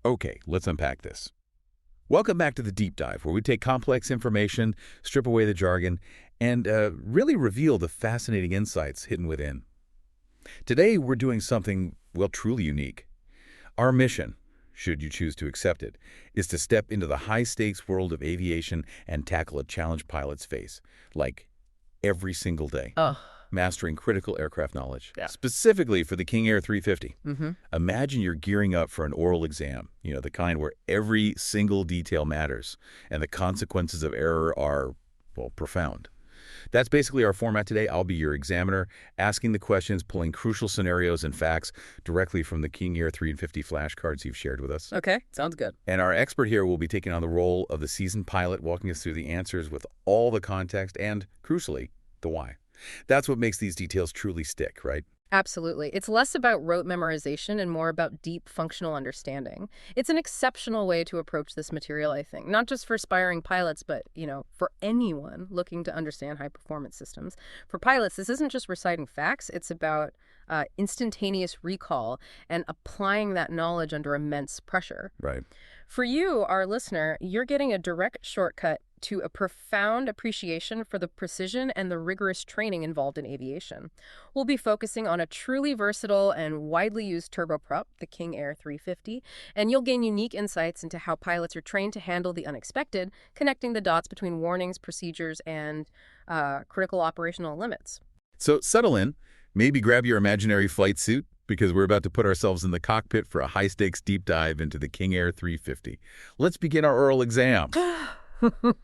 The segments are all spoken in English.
Okay, let's unpack this. Welcome back to the Deep Dive, where we take complex information, strip away the jargon, and really reveal the fascinating insights hidden within. Today, we're doing something, well, truly unique. Our mission, should you choose to accept it, is to step into the high-stakes world of aviation and tackle a challenge pilots face, like every single day. Oh, Mastering critical aircraft knowledge, yeah. specifically for the King Air 350. Mm-hmm. Imagine you're gearing up for an oral exam, the kind where every single detail matters and the consequences of error are, well, profound. That's basically our format today. I'll be your examiner, asking the questions, pulling crucial scenarios and facts directly from the King Air 350 flashcards you've shared with us. Okay, sounds good. And our expert here will be taking on the role of the seasoned pilot, walking us through the answers with all the context and, crucially, the why. That's what makes these details truly stick, right? Absolutely. It's less about rote memorization and more about deep functional understanding. It's an exceptional way to approach this material, I think, not just for aspiring pilots, but, for anyone looking to understand high-performance systems. For pilots, this isn't just reciting facts. It's about instantaneous recall and applying that knowledge under immense pressure. Right. For you, our listener, you're getting a direct shortcut to a profound appreciation for the precision and the rigorous training involved in aviation. We'll be focusing on a truly versatile and widely used turboprop, the King Air 350, and you'll gain unique insights into how pilots are trained to handle the unexpected, connecting the dots between warnings, procedures, and critical operational limits. So settle in, maybe grab your imaginary flight suit, because we're about to put ourselves in the cockpit for a high-stakes deep dive into the King Air 350. Let's begin our oral exam.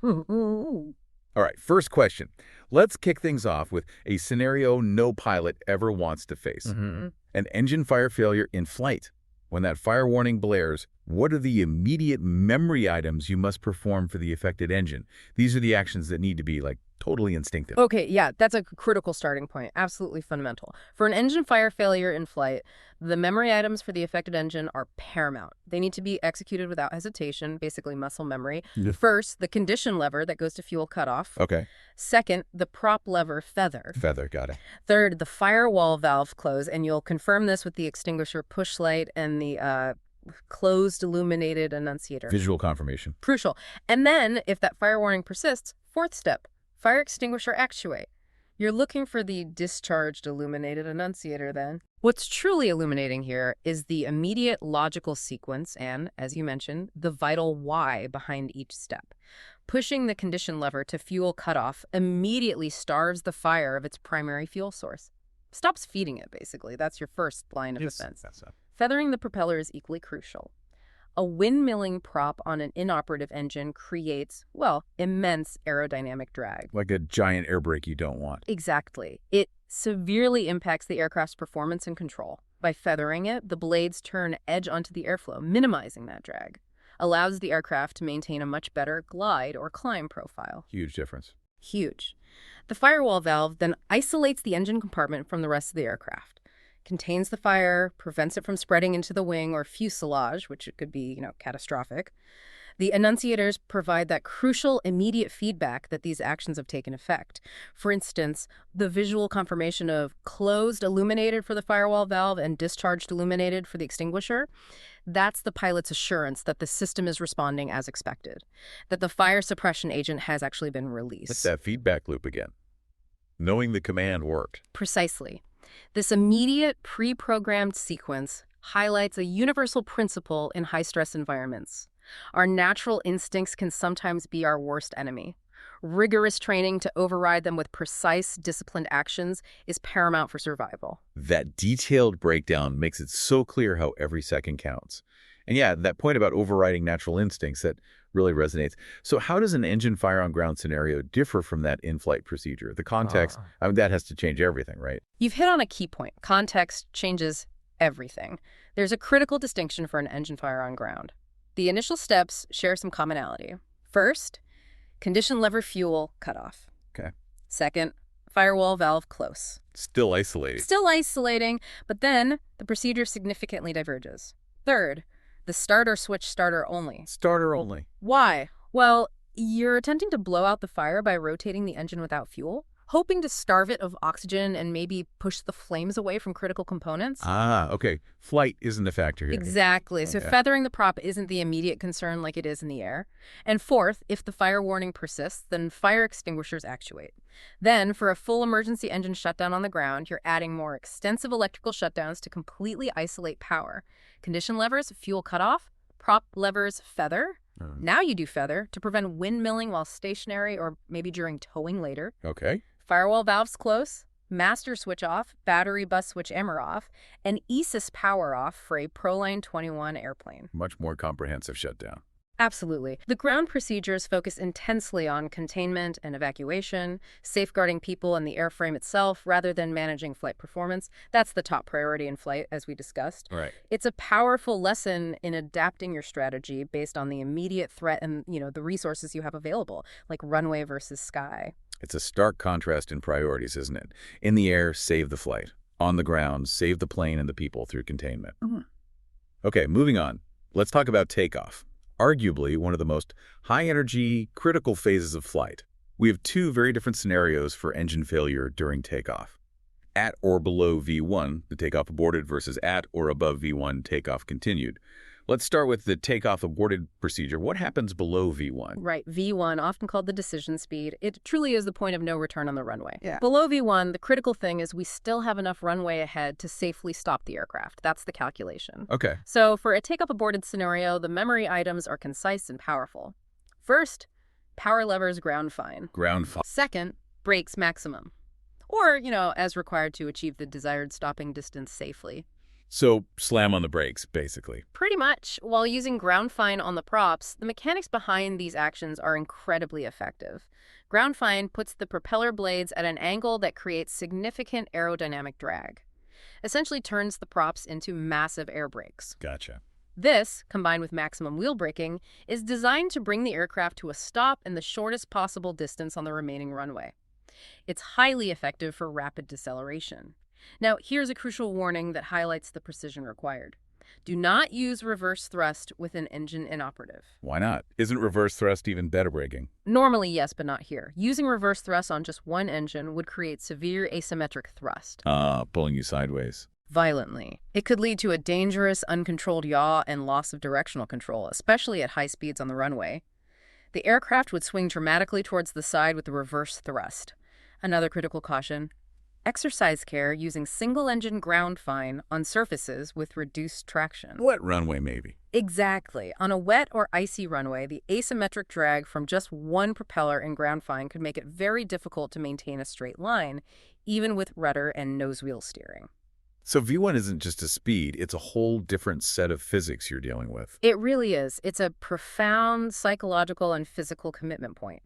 All right, first question. Let's kick things off with a scenario no pilot ever wants to face. Mm-hmm. An engine fire failure in flight. When that fire warning blares, what are the immediate memory items you must perform for the affected engine? These are the actions that need to be, totally instinctive. Okay, yeah, that's a critical starting point. Absolutely fundamental. For an engine fire failure in flight, the memory items for the affected engine are paramount. They need to be executed without hesitation, basically muscle memory. Yeah. First, the condition lever that goes to fuel cutoff. Okay. Second, the prop lever feather. Feather, got it. Third, the firewall valve close, and you'll confirm this with the extinguisher push light and the closed illuminated annunciator. Visual confirmation. Crucial. And then, if that fire warning persists, fourth step, fire extinguisher actuate. You're looking for the discharged illuminated annunciator then. What's truly illuminating here is the immediate logical sequence and, as you mentioned, the vital why behind each step. Pushing the condition lever to fuel cutoff immediately starves the fire of its primary fuel source. Stops feeding it, basically. That's your first line of defense. Feathering the propeller is equally crucial. A windmilling prop on an inoperative engine creates, immense aerodynamic drag. Like a giant air brake you don't want. Exactly. It severely impacts the aircraft's performance and control. By feathering it, the blades turn edge onto the airflow, minimizing that drag. Allows the aircraft to maintain a much better glide or climb profile. Huge difference. Huge. The firewall valve then isolates the engine compartment from the rest of the aircraft. Contains the fire, prevents it from spreading into the wing or fuselage, which could be, catastrophic. The annunciators provide that crucial immediate feedback that these actions have taken effect. For instance, the visual confirmation of closed illuminated for the firewall valve and discharged illuminated for the extinguisher, that's the pilot's assurance that the system is responding as expected, that the fire suppression agent has actually been released. It's that feedback loop again. Knowing the command worked. Precisely. This immediate pre-programmed sequence highlights a universal principle in high-stress environments. Our natural instincts can sometimes be our worst enemy. Rigorous training to override them with precise, disciplined actions is paramount for survival. That detailed breakdown makes it so clear how every second counts. And yeah, that point about overriding natural instincts, that really resonates. So how does an engine fire on ground scenario differ from that in-flight procedure? The context, that has to change everything, right? You've hit on a key point. Context changes everything. There's a critical distinction for an engine fire on ground. The initial steps share some commonality. First, condition lever fuel cutoff. Okay. Second, firewall valve close. Still isolating. Still isolating, but then the procedure significantly diverges. Third, the starter switch starter only. Starter only. Why? Well, you're attempting to blow out the fire by rotating the engine without fuel. hoping to starve it of oxygen and maybe push the flames away from critical components. Ah, okay. Flight isn't a factor here. Exactly. So Okay. feathering the prop isn't the immediate concern like it is in the air. And fourth, if the fire warning persists, then fire extinguishers actuate. Then, for a full emergency engine shutdown on the ground, you're adding more extensive electrical shutdowns to completely isolate power. Condition levers, fuel cutoff. Prop levers, feather. Now you do feather to prevent windmilling while stationary or maybe during towing later. Okay. Firewall valves close, master switch off, battery bus switch emmer off, and ESIS power off for a Proline 21 airplane. Much more comprehensive shutdown. Absolutely. The ground procedures focus intensely on containment and evacuation, safeguarding people and the airframe itself rather than managing flight performance. That's the top priority in flight, as we discussed. Right. It's a powerful lesson in adapting your strategy based on the immediate threat and, the resources you have available, like runway versus sky. It's a stark contrast in priorities, isn't it? In the air, save the flight. On the ground, save the plane and the people through containment. Okay, moving on. Let's talk about takeoff. Arguably one of the most high-energy, critical phases of flight. We have two very different scenarios for engine failure during takeoff. At or below V1, the takeoff aborted, versus at or above V1, takeoff continued. Let's start with the takeoff aborted procedure. What happens below V1? Right, V1, often called the decision speed. It truly is the point of no return on the runway. Yeah. Below V1, the critical thing is we still have enough runway ahead to safely stop the aircraft. That's the calculation. Okay. So for a takeoff aborted scenario, the memory items are concise and powerful. First, power levers ground fine. Ground fine. Second, brakes maximum. Or, as required to achieve the desired stopping distance safely. So slam on the brakes, basically. Pretty much. While using ground fine on the props, the mechanics behind these actions are incredibly effective. Ground fine puts the propeller blades at an angle that creates significant aerodynamic drag. Essentially turns the props into massive air brakes. Gotcha. This, combined with maximum wheel braking, is designed to bring the aircraft to a stop in the shortest possible distance on the remaining runway. It's highly effective for rapid deceleration. Now, here's a crucial warning that highlights the precision required. Do not use reverse thrust with an engine inoperative. Why not? Isn't reverse thrust even better braking? Normally, yes, but not here. Using reverse thrust on just one engine would create severe asymmetric thrust. Pulling you sideways. Violently. It could lead to a dangerous, uncontrolled yaw and loss of directional control, especially at high speeds on the runway. The aircraft would swing dramatically towards the side with the reverse thrust. Another critical caution: exercise care using single-engine ground fine on surfaces with reduced traction. Wet runway, maybe. Exactly. On a wet or icy runway, the asymmetric drag from just one propeller in ground fine could make it very difficult to maintain a straight line, even with rudder and nose wheel steering. So V1 isn't just a speed, it's a whole different set of physics you're dealing with. It really is. It's a profound psychological and physical commitment point.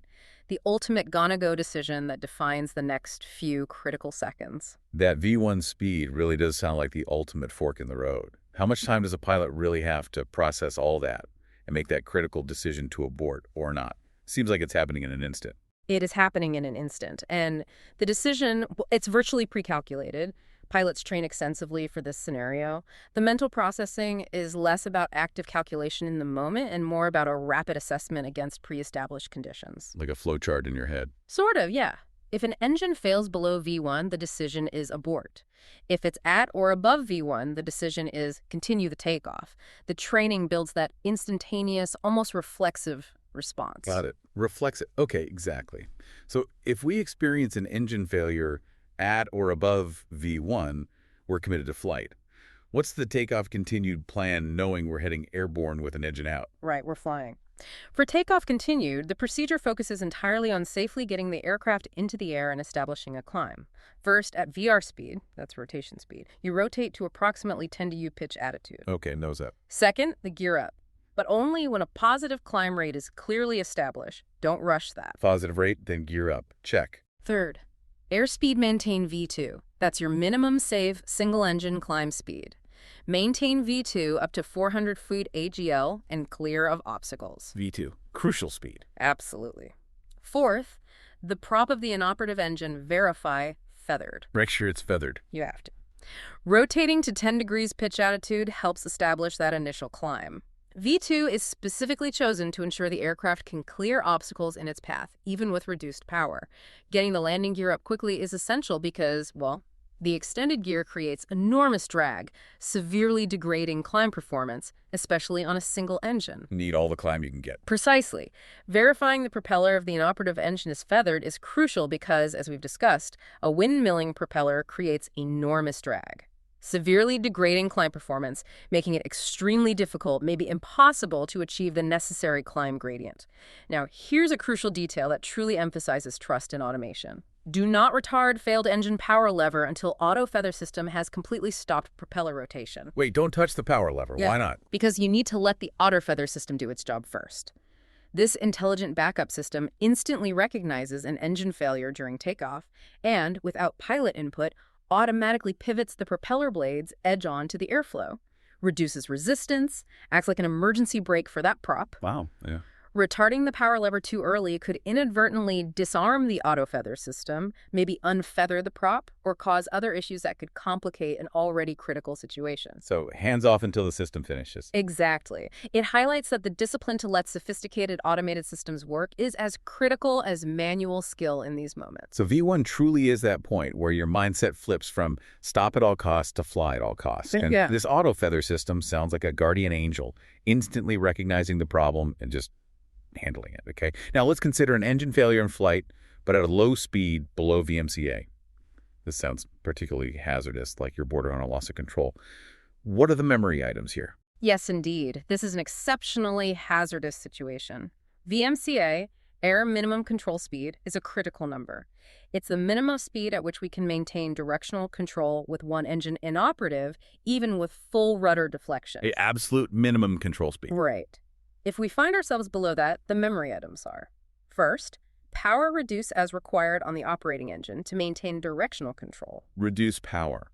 The ultimate gonna-go decision that defines the next few critical seconds. That V1 speed really does sound like the ultimate fork in the road. How much time does a pilot really have to process all that and make that critical decision to abort or not? Seems like it's happening in an instant. It is happening in an instant. And the decision, it's virtually pre-calculated. Pilots train extensively for this scenario. The mental processing is less about active calculation in the moment and more about a rapid assessment against pre-established conditions. Like a flowchart in your head. Sort of, yeah. If an engine fails below V1, the decision is abort. If it's at or above V1, the decision is continue the takeoff. The training builds that instantaneous, almost reflexive response. Got it. Reflexive. Okay, exactly. So if we experience an engine failure at or above V1, we're committed to flight. What's the takeoff continued plan knowing we're heading airborne with an engine out? Right, we're flying. For takeoff continued, the procedure focuses entirely on safely getting the aircraft into the air and establishing a climb. First, at VR speed, that's rotation speed, you rotate to approximately 10 to U pitch attitude. Okay, nose up. Second, the gear up. But only when a positive climb rate is clearly established. Don't rush that. Positive rate, then gear up. Check. Third, airspeed maintain V2. That's your minimum safe single-engine climb speed. Maintain V2 up to 400 feet AGL and clear of obstacles. V2. Crucial speed. Absolutely. Fourth, the prop of the inoperative engine verify feathered. Make sure it's feathered. You have to. Rotating to 10 degrees pitch attitude helps establish that initial climb. V2 is specifically chosen to ensure the aircraft can clear obstacles in its path, even with reduced power. Getting the landing gear up quickly is essential because, well, the extended gear creates enormous drag, severely degrading climb performance, especially on a single engine. Need all the climb you can get. Precisely. Verifying the propeller of the inoperative engine is feathered is crucial because, as we've discussed, a windmilling propeller creates enormous drag, severely degrading climb performance, making it extremely difficult, maybe impossible, to achieve the necessary climb gradient. Now, here's a crucial detail that truly emphasizes trust in automation. Do not retard failed engine power lever until auto feather system has completely stopped propeller rotation. Wait, don't touch the power lever. Yeah. Why not? Because you need to let the auto feather system do its job first. This intelligent backup system instantly recognizes an engine failure during takeoff and, without pilot input, automatically pivots the propeller blades edge on to the airflow, reduces resistance, acts like an emergency brake for that prop. Wow, yeah. Retarding the power lever too early could inadvertently disarm the auto feather system, maybe unfeather the prop, or cause other issues that could complicate an already critical situation. So hands off until the system finishes. Exactly. It highlights that the discipline to let sophisticated automated systems work is as critical as manual skill in these moments. So V1 truly is that point where your mindset flips from stop at all costs to fly at all costs. And Yeah. this auto feather system sounds like a guardian angel, instantly recognizing the problem and just handling it, okay? Now let's consider an engine failure in flight, but at a low speed below VMCA. This sounds particularly hazardous, like you're bordering on a loss of control. What are the memory items here? Yes, indeed. This is an exceptionally hazardous situation. VMCA, air minimum control speed, is a critical number. It's the minimum speed at which we can maintain directional control with one engine inoperative, even with full rudder deflection. A absolute minimum control speed. Right. If we find ourselves below that, the memory items are: first, power reduce as required on the operating engine to maintain directional control. Reduce power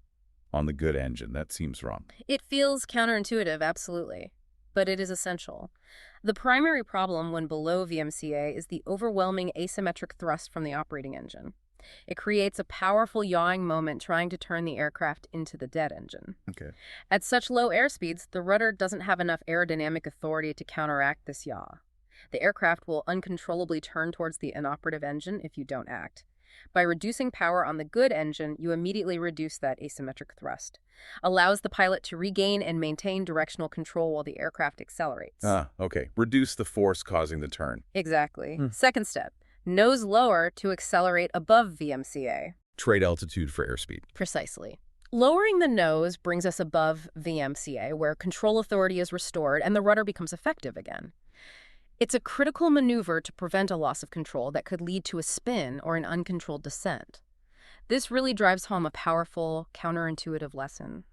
on the good engine. That seems wrong. It feels counterintuitive, absolutely, but it is essential. The primary problem when below VMCA is the overwhelming asymmetric thrust from the operating engine. It creates a powerful yawing moment trying to turn the aircraft into the dead engine. Okay. At such low airspeeds, the rudder doesn't have enough aerodynamic authority to counteract this yaw. The aircraft will uncontrollably turn towards the inoperative engine if you don't act. By reducing power on the good engine, you immediately reduce that asymmetric thrust. Allows the pilot to regain and maintain directional control while the aircraft accelerates. Okay. Reduce the force causing the turn. Exactly. Second step, nose lower to accelerate above VMCA. Trade altitude for airspeed. Precisely. Lowering the nose brings us above VMCA, where control authority is restored and the rudder becomes effective again. It's a critical maneuver to prevent a loss of control that could lead to a spin or an uncontrolled descent. This really drives home a powerful, counterintuitive lesson.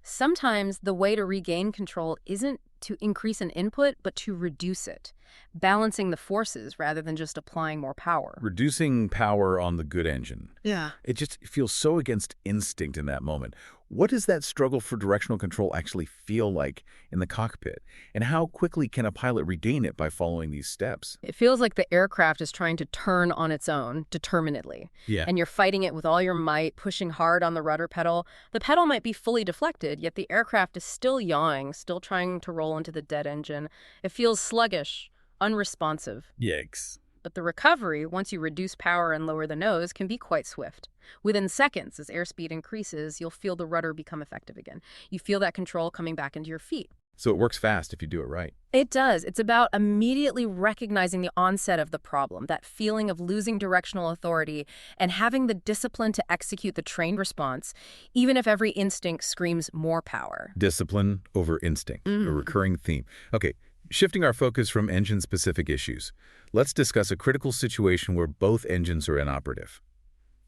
Sometimes the way to regain control isn't to increase an input, but to reduce it, balancing the forces rather than just applying more power. Reducing power on the good engine. Yeah. It just feels so against instinct in that moment. What does that struggle for directional control actually feel like in the cockpit? And how quickly can a pilot regain it by following these steps? It feels like the aircraft is trying to turn on its own, determinedly. Yeah. And you're fighting it with all your might, pushing hard on the rudder pedal. The pedal might be fully deflected, yet the aircraft is still yawing, still trying to roll into the dead engine. It feels sluggish, unresponsive. Yikes. But the recovery, once you reduce power and lower the nose, can be quite swift. Within seconds, as airspeed increases, you'll feel the rudder become effective again. You feel that control coming back into your feet. So it works fast if you do it right. It does. It's about immediately recognizing the onset of the problem, that feeling of losing directional authority, and having the discipline to execute the trained response, even if every instinct screams more power. Discipline over instinct, a recurring theme. Okay, shifting our focus from engine-specific issues, let's discuss a critical situation where both engines are inoperative.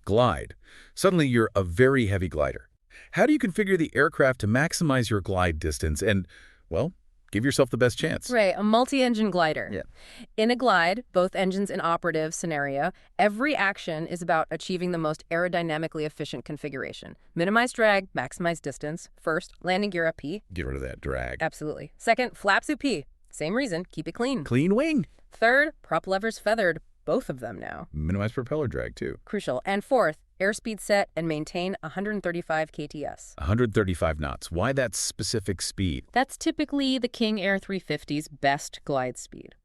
Glide. Suddenly you're a very heavy glider. How do you configure the aircraft to maximize your glide distance and, well, give yourself the best chance? Right, a multi-engine glider. Yeah. In a glide, both engines inoperative scenario, every action is about achieving the most aerodynamically efficient configuration. Minimize drag, maximize distance. First, landing gear up P. Get rid of that drag. Absolutely. Second, flaps up P. Same reason, keep it clean. Clean wing. Third, prop levers feathered. Both of them now. Minimize propeller drag, too. Crucial. And fourth, airspeed set and maintain 135 kts. 135 knots. Why that specific speed? That's typically the King Air 350's best glide speed.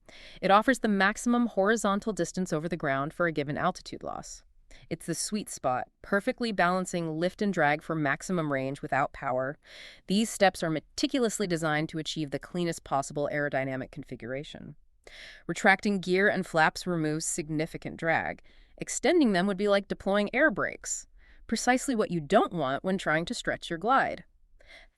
It offers the maximum horizontal distance over the ground for a given altitude loss. It's the sweet spot, perfectly balancing lift and drag for maximum range without power. These steps are meticulously designed to achieve the cleanest possible aerodynamic configuration. Retracting gear and flaps removes significant drag. Extending them would be like deploying air brakes, precisely what you don't want when trying to stretch your glide.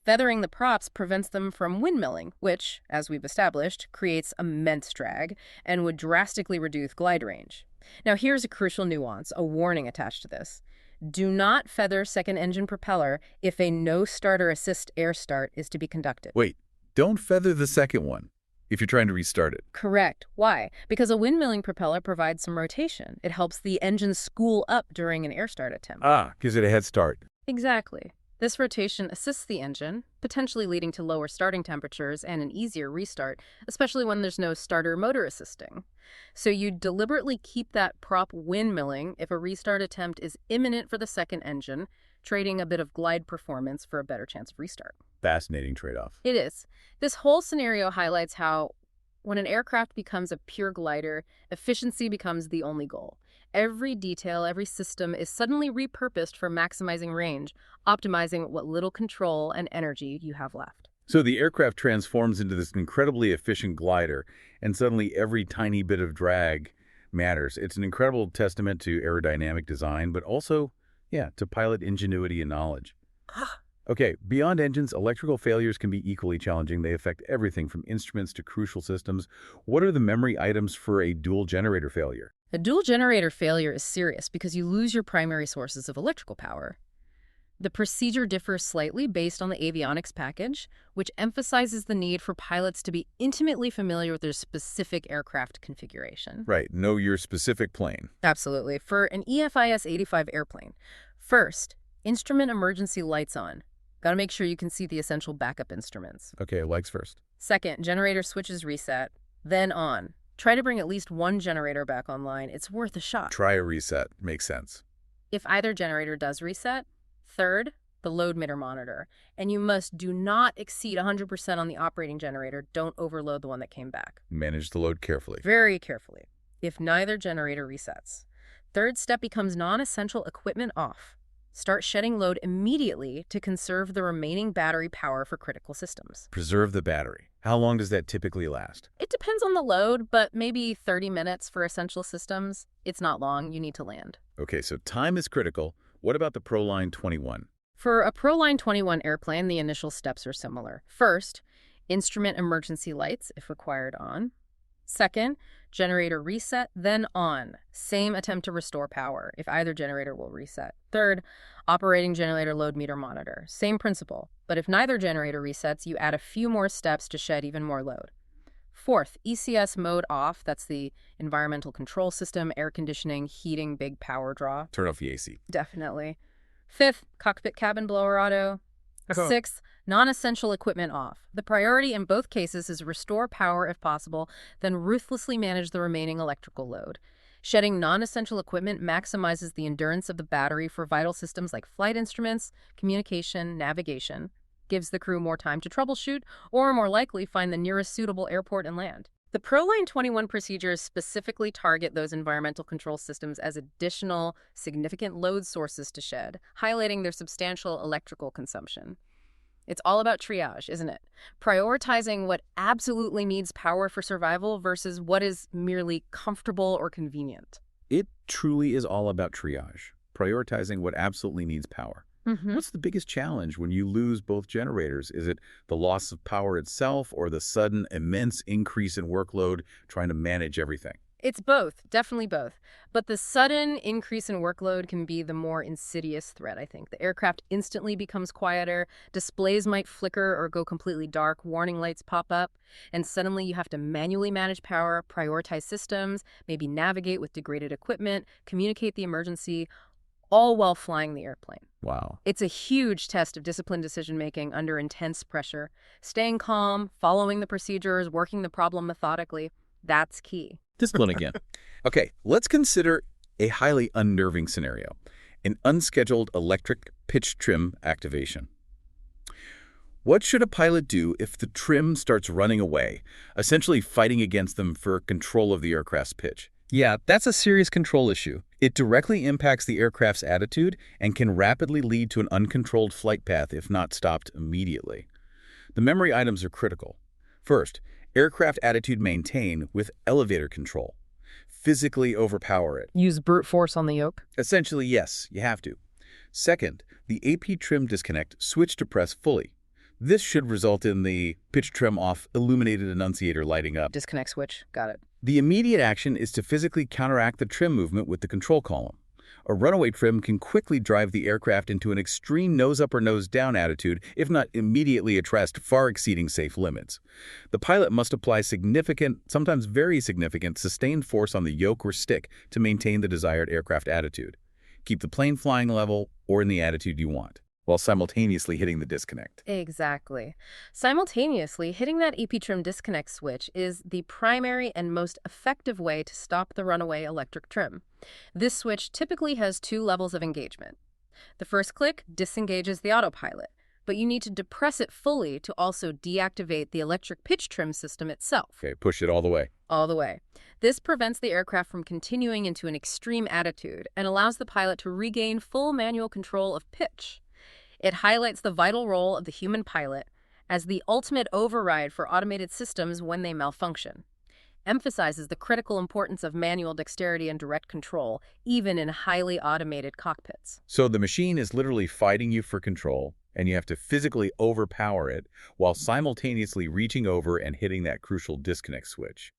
Feathering the props prevents them from windmilling, which, as we've established, creates immense drag and would drastically reduce glide range. Now here's a crucial nuance, a warning attached to this. Do not feather second engine propeller if a no starter assist air start is to be conducted. Wait, don't feather the second one if you're trying to restart it. Correct. Why? Because a windmilling propeller provides some rotation. It helps the engine spool up during an air start attempt. Gives it a head start. Exactly. This rotation assists the engine, potentially leading to lower starting temperatures and an easier restart, especially when there's no starter motor assisting. So you deliberately keep that prop windmilling if a restart attempt is imminent for the second engine, trading a bit of glide performance for a better chance of restart. Fascinating trade-off. It is. This whole scenario highlights how, when an aircraft becomes a pure glider, efficiency becomes the only goal. Every detail, every system is suddenly repurposed for maximizing range, optimizing what little control and energy you have left. So the aircraft transforms into this incredibly efficient glider, and suddenly every tiny bit of drag matters. It's an incredible testament to aerodynamic design, but also, to pilot ingenuity and knowledge. Okay, beyond engines, electrical failures can be equally challenging. They affect everything from instruments to crucial systems. What are the memory items for a dual generator failure? A dual generator failure is serious because you lose your primary sources of electrical power. The procedure differs slightly based on the avionics package, which emphasizes the need for pilots to be intimately familiar with their specific aircraft configuration. Right, know your specific plane. Absolutely. For an EFIS 85 airplane, first, instrument emergency lights on. Got to make sure you can see the essential backup instruments. Okay, lights first. Second, generator switches reset, then on. Try to bring at least one generator back online. It's worth a shot. Try a reset. Makes sense. If either generator does reset, third, the load meter monitor. And you do not exceed 100% on the operating generator. Don't overload the one that came back. Manage the load carefully. Very carefully. If neither generator resets, third step becomes non-essential equipment off. Start shedding load immediately to conserve the remaining battery power for critical systems. Preserve the battery. How long does that typically last? It depends on the load, but maybe 30 minutes for essential systems. It's not long. You need to land. Okay, so time is critical. What about the ProLine 21? For a ProLine 21 airplane, the initial steps are similar. First, instrument emergency lights, if required, on. Second, generator reset, then on. Same attempt to restore power, if either generator will reset. Third, operating generator load meter monitor. Same principle, but if neither generator resets, you add a few more steps to shed even more load. Fourth, ECS mode off. That's the environmental control system, air conditioning, heating, big power draw. Turn off the AC. Definitely. Fifth, cockpit cabin blower auto. Sixth, non-essential equipment off. The priority in both cases is restore power if possible, then ruthlessly manage the remaining electrical load. Shedding non-essential equipment maximizes the endurance of the battery for vital systems like flight instruments, communication, navigation, gives the crew more time to troubleshoot, or more likely find the nearest suitable airport and land. The ProLine 21 procedures specifically target those environmental control systems as additional, significant load sources to shed, highlighting their substantial electrical consumption. It's all about triage, isn't it? Prioritizing what absolutely needs power for survival versus what is merely comfortable or convenient. It truly is all about triage, prioritizing what absolutely needs power. What's the biggest challenge when you lose both generators? Is it the loss of power itself or the sudden immense increase in workload trying to manage everything? It's both, definitely both. But the sudden increase in workload can be the more insidious threat, I think. The aircraft instantly becomes quieter, displays might flicker or go completely dark, warning lights pop up, and suddenly you have to manually manage power, prioritize systems, maybe navigate with degraded equipment, communicate the emergency, all while flying the airplane. Wow. It's a huge test of disciplined decision-making under intense pressure. Staying calm, following the procedures, working the problem methodically, that's key. Discipline again. Okay, let's consider a highly unnerving scenario. an unscheduled electric pitch trim activation. What should a pilot do if the trim starts running away, essentially fighting against them for control of the aircraft's pitch? Yeah, that's a serious control issue. It directly impacts the aircraft's attitude and can rapidly lead to an uncontrolled flight path if not stopped immediately. The memory items are critical. First, aircraft attitude maintain with elevator control. Physically overpower it. Use brute force on the yoke? Essentially, yes, you have to. Second, the AP trim disconnect switch to press fully. This should result in the pitch trim off illuminated annunciator lighting up. Disconnect switch. Got it. The immediate action is to physically counteract the trim movement with the control column. A runaway trim can quickly drive the aircraft into an extreme nose-up or nose-down attitude, if not immediately at rest, far exceeding safe limits. The pilot must apply significant, sometimes very significant, sustained force on the yoke or stick to maintain the desired aircraft attitude. Keep the plane flying level or in the attitude you want, while simultaneously hitting the disconnect. Exactly. Simultaneously, hitting that EP trim disconnect switch is the primary and most effective way to stop the runaway electric trim. This switch typically has 2 levels of engagement. The first click disengages the autopilot, but you need to depress it fully to also deactivate the electric pitch trim system itself. Okay, push it all the way. All the way. This prevents the aircraft from continuing into an extreme attitude and allows the pilot to regain full manual control of pitch. It highlights the vital role of the human pilot as the ultimate override for automated systems when they malfunction. Emphasizes the critical importance of manual dexterity and direct control, even in highly automated cockpits. So the machine is literally fighting you for control, and you have to physically overpower it while simultaneously reaching over and hitting that crucial disconnect switch.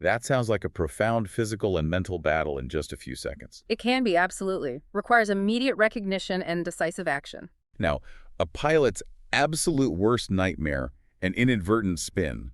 That sounds like a profound physical and mental battle in just a few seconds. It can be, absolutely. Requires immediate recognition and decisive action. Now, a pilot's absolute worst nightmare, an inadvertent spin.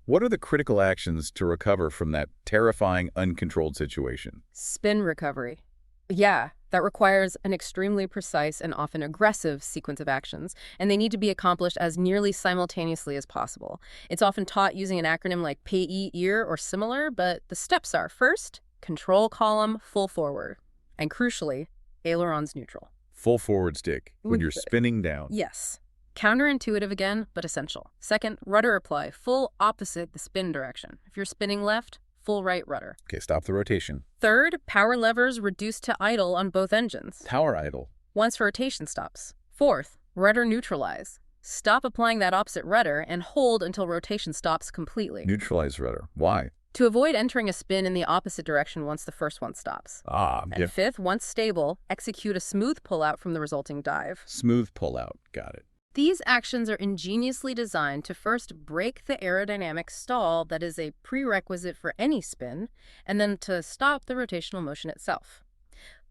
What are the critical actions to recover from that terrifying, uncontrolled situation? Spin recovery. Yeah, that requires an extremely precise and often aggressive sequence of actions, and they need to be accomplished as nearly simultaneously as possible. It's often taught using an acronym like PAE-EAR or similar, but the steps are: first, control column, full forward, and crucially, ailerons neutral. Full forward stick when you're spinning down. Yes. Counterintuitive again, but essential. Second, rudder apply, full opposite the spin direction. If you're spinning left, full right rudder. Okay, stop the rotation. Third, power levers reduced to idle on both engines. Power idle. Once rotation stops. Fourth, rudder neutralize. Stop applying that opposite rudder and hold until rotation stops completely. Neutralize rudder. Why? To avoid entering a spin in the opposite direction once the first one stops. And fifth, once stable, execute a smooth pullout from the resulting dive. Smooth pullout. Got it. These actions are ingeniously designed to first break the aerodynamic stall that is a prerequisite for any spin, and then to stop the rotational motion itself.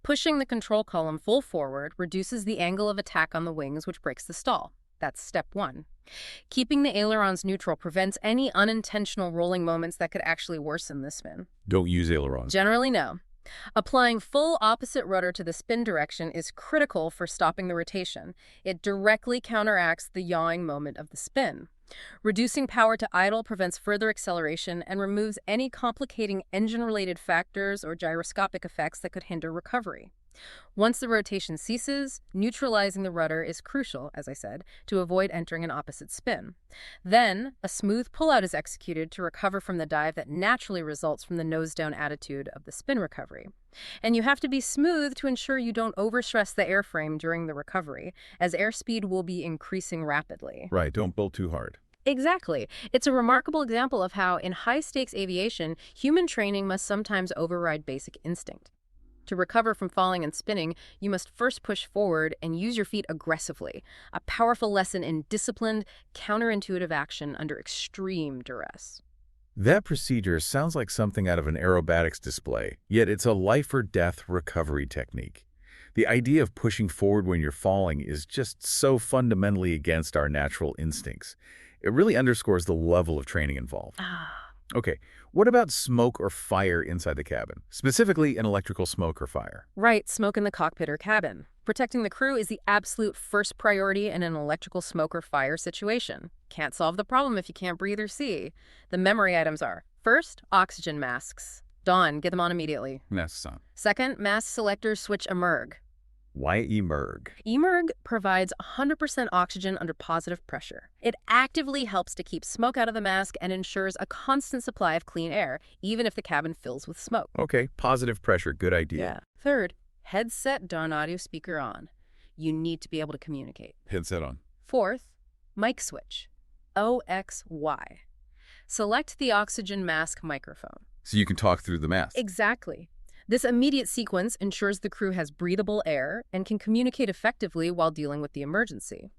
Pushing the control column full forward reduces the angle of attack on the wings, which breaks the stall. That's step 1. Keeping the ailerons neutral prevents any unintentional rolling moments that could actually worsen the spin. Don't use ailerons. Generally, no. Applying full opposite rudder to the spin direction is critical for stopping the rotation. It directly counteracts the yawing moment of the spin. Reducing power to idle prevents further acceleration and removes any complicating engine-related factors or gyroscopic effects that could hinder recovery. Once the rotation ceases, neutralizing the rudder is crucial, as I said, to avoid entering an opposite spin. Then, a smooth pullout is executed to recover from the dive that naturally results from the nose-down attitude of the spin recovery. And you have to be smooth to ensure you don't overstress the airframe during the recovery, as airspeed will be increasing rapidly. Right, don't pull too hard. Exactly. It's a remarkable example of how, in high-stakes aviation, human training must sometimes override basic instinct. To recover from falling and spinning, you must first push forward and use your feet aggressively, a powerful lesson in disciplined, counterintuitive action under extreme duress. That procedure sounds like something out of an aerobatics display, yet it's a life-or-death recovery technique. The idea of pushing forward when you're falling is just so fundamentally against our natural instincts. It really underscores the level of training involved. Okay, what about smoke or fire inside the cabin? Specifically, an electrical smoke or fire. Right, smoke in the cockpit or cabin. Protecting the crew is the absolute first priority in an electrical smoke or fire situation. Can't solve the problem if you can't breathe or see. The memory items are: first, oxygen masks. Dawn, get them on immediately. Masks on. Second, mask selectors switch emerg. Why emerg? eMERG provides 100% oxygen under positive pressure. It actively helps to keep smoke out of the mask and ensures a constant supply of clean air, even if the cabin fills with smoke. Okay, positive pressure, good idea. Third, headset done audio speaker on. You need to be able to communicate. Headset on. Fourth, mic switch. OXY. Select the oxygen mask microphone. So you can talk through the mask. Exactly. This immediate sequence ensures the crew has breathable air and can communicate effectively while dealing with the emergency.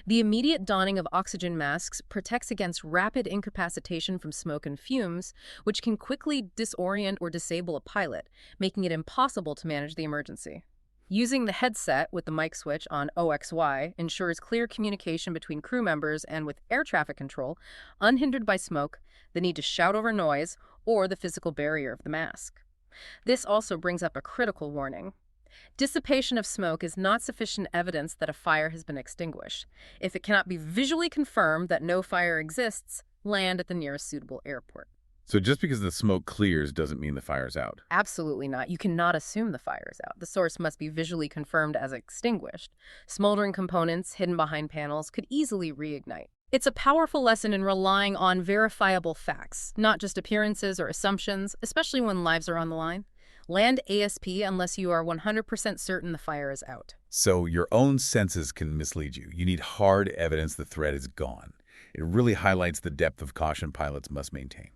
The immediate donning of oxygen masks protects against rapid incapacitation from smoke and fumes, which can quickly disorient or disable a pilot, making it impossible to manage the emergency. Using the headset with the mic switch on OXY ensures clear communication between crew members and with air traffic control, unhindered by smoke, the need to shout over noise, or the physical barrier of the mask. This also brings up a critical warning. Dissipation of smoke is not sufficient evidence that a fire has been extinguished. If it cannot be visually confirmed that no fire exists, land at the nearest suitable airport. So just because the smoke clears doesn't mean the fire's out. Absolutely not. You cannot assume the fire is out. The source must be visually confirmed as extinguished. Smoldering components hidden behind panels could easily reignite. It's a powerful lesson in relying on verifiable facts, not just appearances or assumptions, especially when lives are on the line. Land ASP unless you are 100% certain the fire is out. So your own senses can mislead you. You need hard evidence the threat is gone. It really highlights the depth of caution pilots must maintain.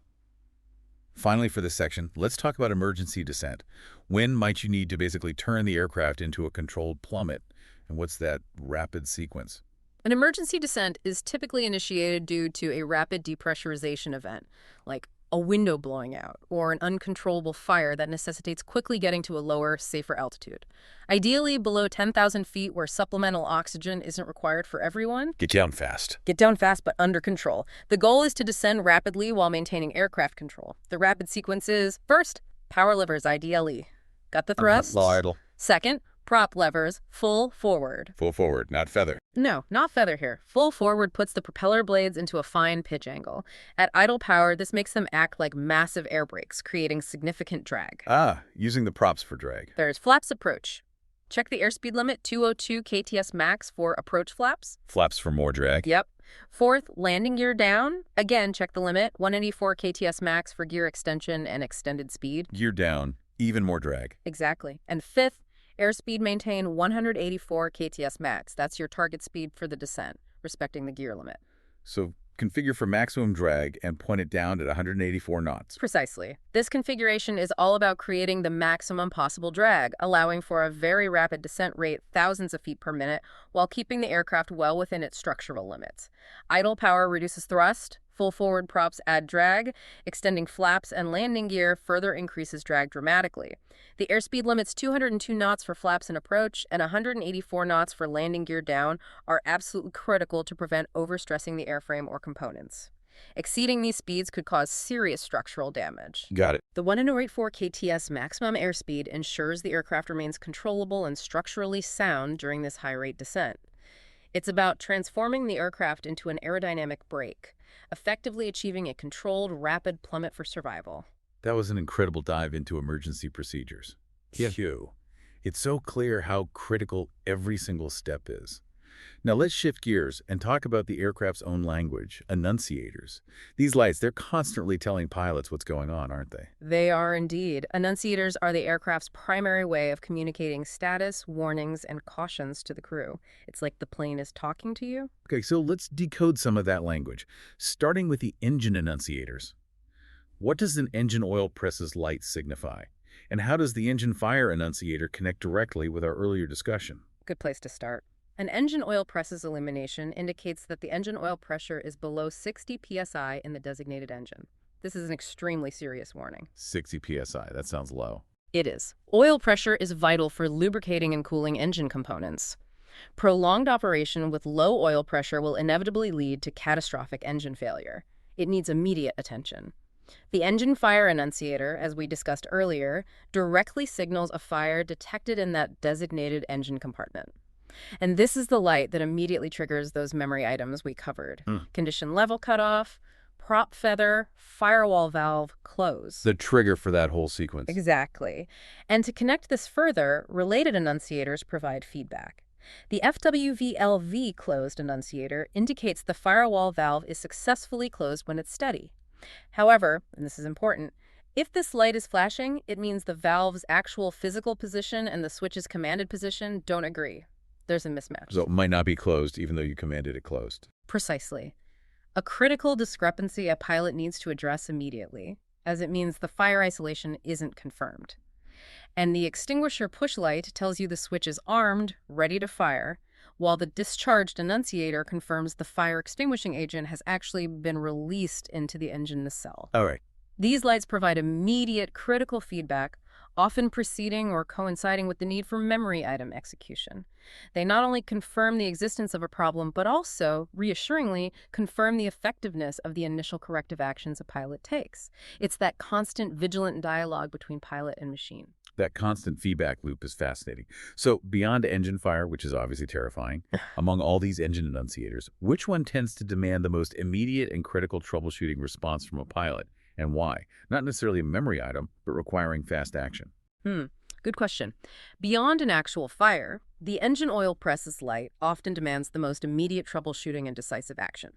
Finally, for this section, let's talk about emergency descent. When might you need to basically turn the aircraft into a controlled plummet? And what's that rapid sequence? An emergency descent is typically initiated due to a rapid depressurization event, like a window blowing out or an uncontrollable fire that necessitates quickly getting to a lower, safer altitude. Ideally below 10,000 feet where supplemental oxygen isn't required for everyone. Get down fast. Get down fast but under control. The goal is to descend rapidly while maintaining aircraft control. The rapid sequence is, first, power levers IDLE. Got the thrust? Idle. Second, prop levers, full forward. Full forward, not feather. No, not feather here. Full forward puts the propeller blades into a fine pitch angle. At idle power, this makes them act like massive air brakes, creating significant drag. Using the props for drag. There's flaps approach. Check the airspeed limit 202 kts max for approach flaps. Flaps for more drag. Yep. Fourth, landing gear down. Again, check the limit 184 kts max for gear extension and extended speed. Gear down, even more drag. Exactly. And fifth, airspeed maintain 184 kts max. That's your target speed for the descent, respecting the gear limit. So configure for maximum drag and point it down at 184 knots. Precisely. This configuration is all about creating the maximum possible drag, allowing for a very rapid descent rate thousands of feet per minute while keeping the aircraft well within its structural limits. Idle power reduces thrust. Full forward props add drag, extending flaps and landing gear further increases drag dramatically. The airspeed limits 202 knots for flaps and approach and 184 knots for landing gear down are absolutely critical to prevent overstressing the airframe or components. Exceeding these speeds could cause serious structural damage. Got it. The 1084 kts maximum airspeed ensures the aircraft remains controllable and structurally sound during this high-rate descent. It's about transforming the aircraft into an aerodynamic brake, effectively achieving a controlled, rapid plummet for survival. That was an incredible dive into emergency procedures. Yeah. Phew. It's so clear how critical every single step is. Now let's shift gears and talk about the aircraft's own language, annunciators. These lights, they're constantly telling pilots what's going on, aren't they? They are indeed. Annunciators are the aircraft's primary way of communicating status, warnings, and cautions to the crew. It's like the plane is talking to you. Okay, so let's decode some of that language, starting with the engine annunciators. What does an engine oil press's light signify? And how does the engine fire annunciator connect directly with our earlier discussion? Good place to start. An engine oil press's illumination indicates that the engine oil pressure is below 60 psi in the designated engine. This is an extremely serious warning. 60 psi, that sounds low. It is. Oil pressure is vital for lubricating and cooling engine components. Prolonged operation with low oil pressure will inevitably lead to catastrophic engine failure. It needs immediate attention. The engine fire annunciator, as we discussed earlier, directly signals a fire detected in that designated engine compartment. And this is the light that immediately triggers those memory items we covered. Condition level cutoff, prop feather, firewall valve, close. The trigger for that whole sequence. Exactly. And to connect this further, related annunciators provide feedback. The FWVLV closed annunciator indicates the firewall valve is successfully closed when it's steady. However, and this is important, if this light is flashing, it means the valve's actual physical position and the switch's commanded position don't agree. There's a mismatch. So it might not be closed even though you commanded it closed. Precisely. A critical discrepancy a pilot needs to address immediately, as it means the fire isolation isn't confirmed. And the extinguisher push light tells you the switch is armed, ready to fire, while the discharged annunciator confirms the fire extinguishing agent has actually been released into the engine nacelle. All right. These lights provide immediate critical feedback, often preceding or coinciding with the need for memory item execution. They not only confirm the existence of a problem, but also, reassuringly, confirm the effectiveness of the initial corrective actions a pilot takes. It's that constant, vigilant dialogue between pilot and machine. That constant feedback loop is fascinating. So beyond engine fire, which is obviously terrifying, among all these engine annunciators, which one tends to demand the most immediate and critical troubleshooting response from a pilot? And why? Not necessarily a memory item, but requiring fast action. Good question. Beyond an actual fire, the engine oil presses light often demands the most immediate troubleshooting and decisive action.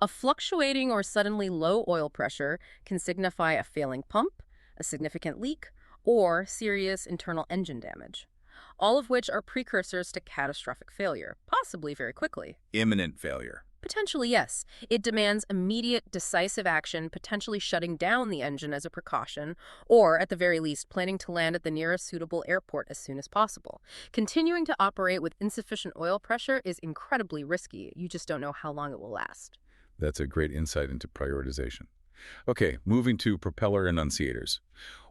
A fluctuating or suddenly low oil pressure can signify a failing pump, a significant leak, or serious internal engine damage, all of which are precursors to catastrophic failure, possibly very quickly. Imminent failure. Potentially, yes. It demands immediate, decisive action, potentially shutting down the engine as a precaution, or, at the very least, planning to land at the nearest suitable airport as soon as possible. Continuing to operate with insufficient oil pressure is incredibly risky. You just don't know how long it will last. That's a great insight into prioritization. Okay, moving to propeller annunciators.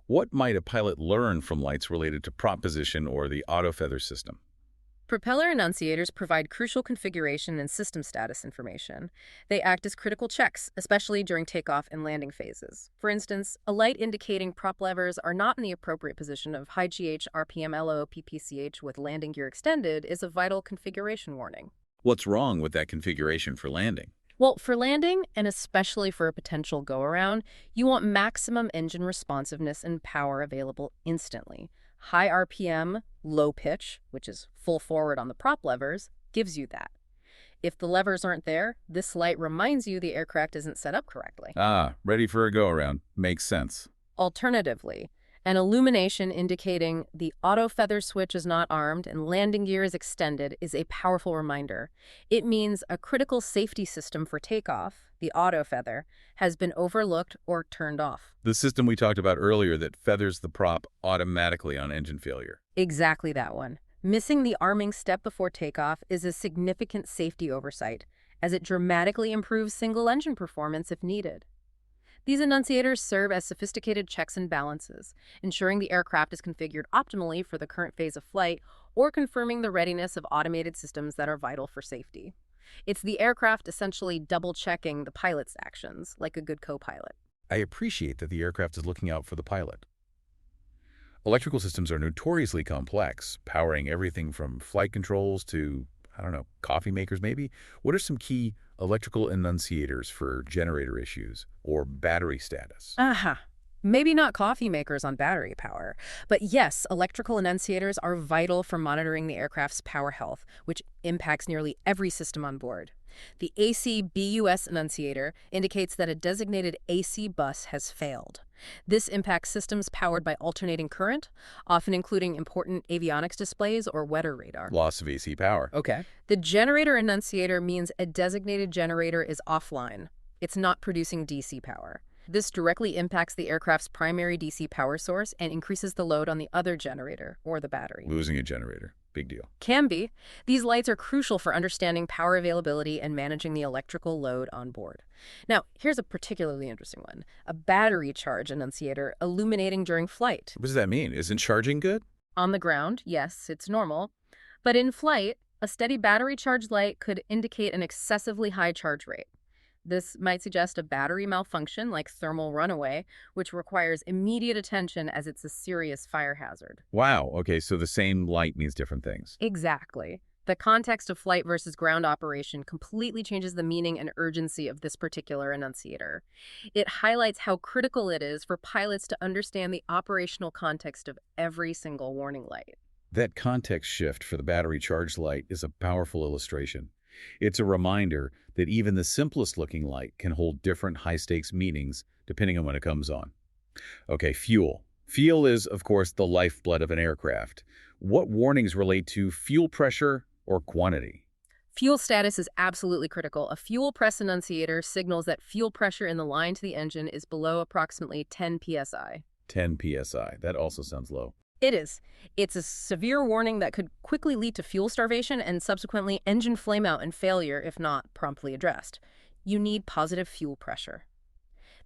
What might a pilot learn from lights related to prop position or the auto feather system? Propeller annunciators provide crucial configuration and system status information. They act as critical checks, especially during takeoff and landing phases. For instance, a light indicating prop levers are not in the appropriate position of high GH, RPM, LO, PPCH with landing gear extended is a vital configuration warning. What's wrong with that configuration for landing? Well, for landing, and especially for a potential go-around, you want maximum engine responsiveness and power available instantly. High RPM, low pitch, which is full forward on the prop levers, gives you that. If the levers aren't there, this light reminds you the aircraft isn't set up correctly. Ready for a go-around. Makes sense. Alternatively, an illumination indicating the auto feather switch is not armed and landing gear is extended is a powerful reminder. It means a critical safety system for takeoff, the auto feather, has been overlooked or turned off. The system we talked about earlier that feathers the prop automatically on engine failure. Exactly that one. Missing the arming step before takeoff is a significant safety oversight, as it dramatically improves single engine performance if needed. These annunciators serve as sophisticated checks and balances, ensuring the aircraft is configured optimally for the current phase of flight or confirming the readiness of automated systems that are vital for safety. It's the aircraft essentially double-checking the pilot's actions, like a good co-pilot. I appreciate that the aircraft is looking out for the pilot. Electrical systems are notoriously complex, powering everything from flight controls to, coffee makers maybe. What are some key electrical annunciators for generator issues or battery status? Maybe not coffee makers on battery power, but yes, electrical annunciators are vital for monitoring the aircraft's power health, which impacts nearly every system on board. The AC BUS annunciator indicates that a designated AC bus has failed. This impacts systems powered by alternating current, often including important avionics displays or weather radar. Loss of AC power. Okay. The generator annunciator means a designated generator is offline. It's not producing DC power. This directly impacts the aircraft's primary DC power source and increases the load on the other generator, or the battery. Losing a generator. Big deal. Can be. These lights are crucial for understanding power availability and managing the electrical load on board. Now, here's a particularly interesting one. A battery charge annunciator illuminating during flight. What does that mean? Isn't charging good? On the ground, yes, it's normal. But in flight, a steady battery charge light could indicate an excessively high charge rate. This might suggest a battery malfunction like thermal runaway, which requires immediate attention as it's a serious fire hazard. Wow. Okay, so the same light means different things. Exactly. The context of flight versus ground operation completely changes the meaning and urgency of this particular enunciator. It highlights how critical it is for pilots to understand the operational context of every single warning light. That context shift for the battery charged light is a powerful illustration. It's a reminder that even the simplest looking light can hold different high-stakes meanings depending on when it comes on. Okay, fuel. Fuel is, of course, the lifeblood of an aircraft. What warnings relate to fuel pressure or quantity? Fuel status is absolutely critical. A fuel press enunciator signals that fuel pressure in the line to the engine is below approximately 10 psi. 10 psi. That also sounds low. It is. It's a severe warning that could quickly lead to fuel starvation and subsequently engine flameout and failure if not promptly addressed. You need positive fuel pressure.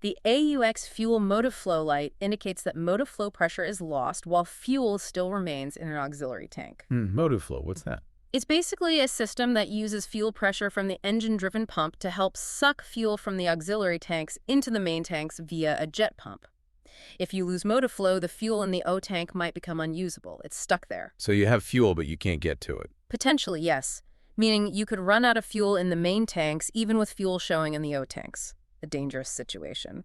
The AUX fuel motive flow light indicates that motive flow pressure is lost while fuel still remains in an auxiliary tank. Motive flow, what's that? It's basically a system that uses fuel pressure from the engine-driven pump to help suck fuel from the auxiliary tanks into the main tanks via a jet pump. If you lose motive flow, the fuel in the O tank might become unusable. It's stuck there. So you have fuel, but you can't get to it. Potentially, yes. Meaning you could run out of fuel in the main tanks even with fuel showing in the O tanks. A dangerous situation.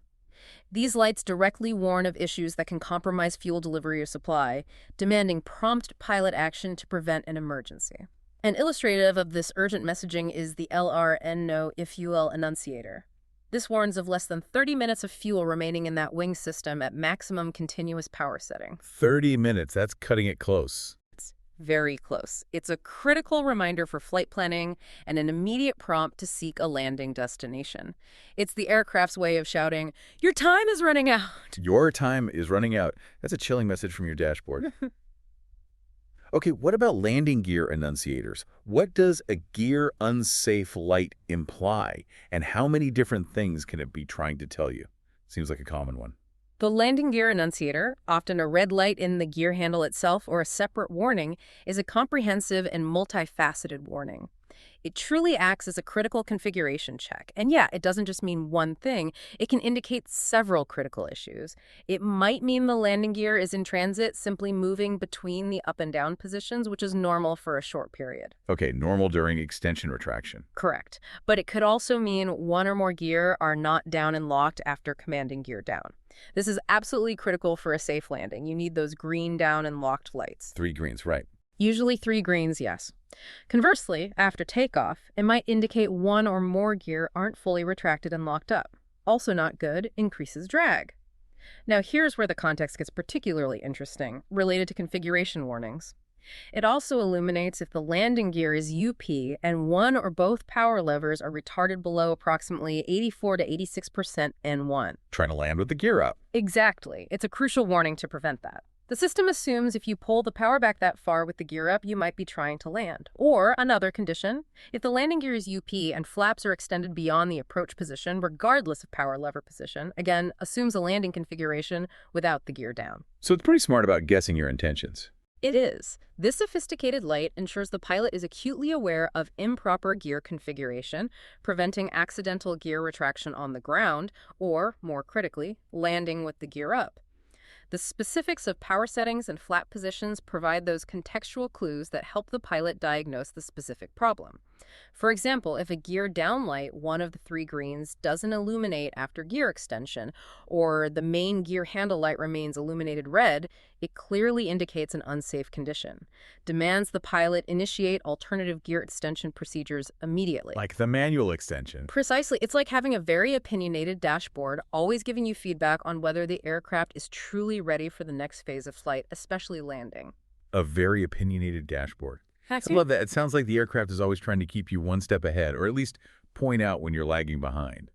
These lights directly warn of issues that can compromise fuel delivery or supply, demanding prompt pilot action to prevent an emergency. An illustrative of this urgent messaging is the LRNO IFUL enunciator. This warns of less than 30 minutes of fuel remaining in that wing system at maximum continuous power setting. 30 minutes, that's cutting it close. Very close. It's a critical reminder for flight planning and an immediate prompt to seek a landing destination. It's the aircraft's way of shouting, "Your time is running out." Your time is running out. That's a chilling message from your dashboard. Okay, what about landing gear enunciators? What does a gear unsafe light imply? And how many different things can it be trying to tell you? Seems like a common one. The landing gear enunciator, often a red light in the gear handle itself or a separate warning, is a comprehensive and multifaceted warning. It truly acts as a critical configuration check. And yeah, it doesn't just mean one thing. It can indicate several critical issues. It might mean the landing gear is in transit, simply moving between the up and down positions, which is normal for a short period. Okay, normal during extension retraction. Correct. But it could also mean one or more gear are not down and locked after commanding gear down. This is absolutely critical for a safe landing. You need those green down and locked lights. 3 greens, right. Usually 3 greens, yes. Conversely, after takeoff, it might indicate one or more gear aren't fully retracted and locked up. Also not good, increases drag. Now here's where the context gets particularly interesting, related to configuration warnings. It also illuminates if the landing gear is UP and one or both power levers are retarded below approximately 84 to 86% N1. Trying to land with the gear up. Exactly. It's a crucial warning to prevent that. The system assumes if you pull the power back that far with the gear up, you might be trying to land. Or, another condition, if the landing gear is UP and flaps are extended beyond the approach position, regardless of power lever position, again, assumes a landing configuration without the gear down. So it's pretty smart about guessing your intentions. It is. This sophisticated light ensures the pilot is acutely aware of improper gear configuration, preventing accidental gear retraction on the ground, or, more critically, landing with the gear up. The specifics of power settings and flap positions provide those contextual clues that help the pilot diagnose the specific problem. For example, if a gear down light, one of the 3 greens, doesn't illuminate after gear extension, or the main gear handle light remains illuminated red, it clearly indicates an unsafe condition. Demands the pilot initiate alternative gear extension procedures immediately. Like the manual extension. Precisely. It's like having a very opinionated dashboard, always giving you feedback on whether the aircraft is truly ready for the next phase of flight, especially landing. A very opinionated dashboard. I love that. It sounds like the aircraft is always trying to keep you one step ahead, or at least point out when you're lagging behind.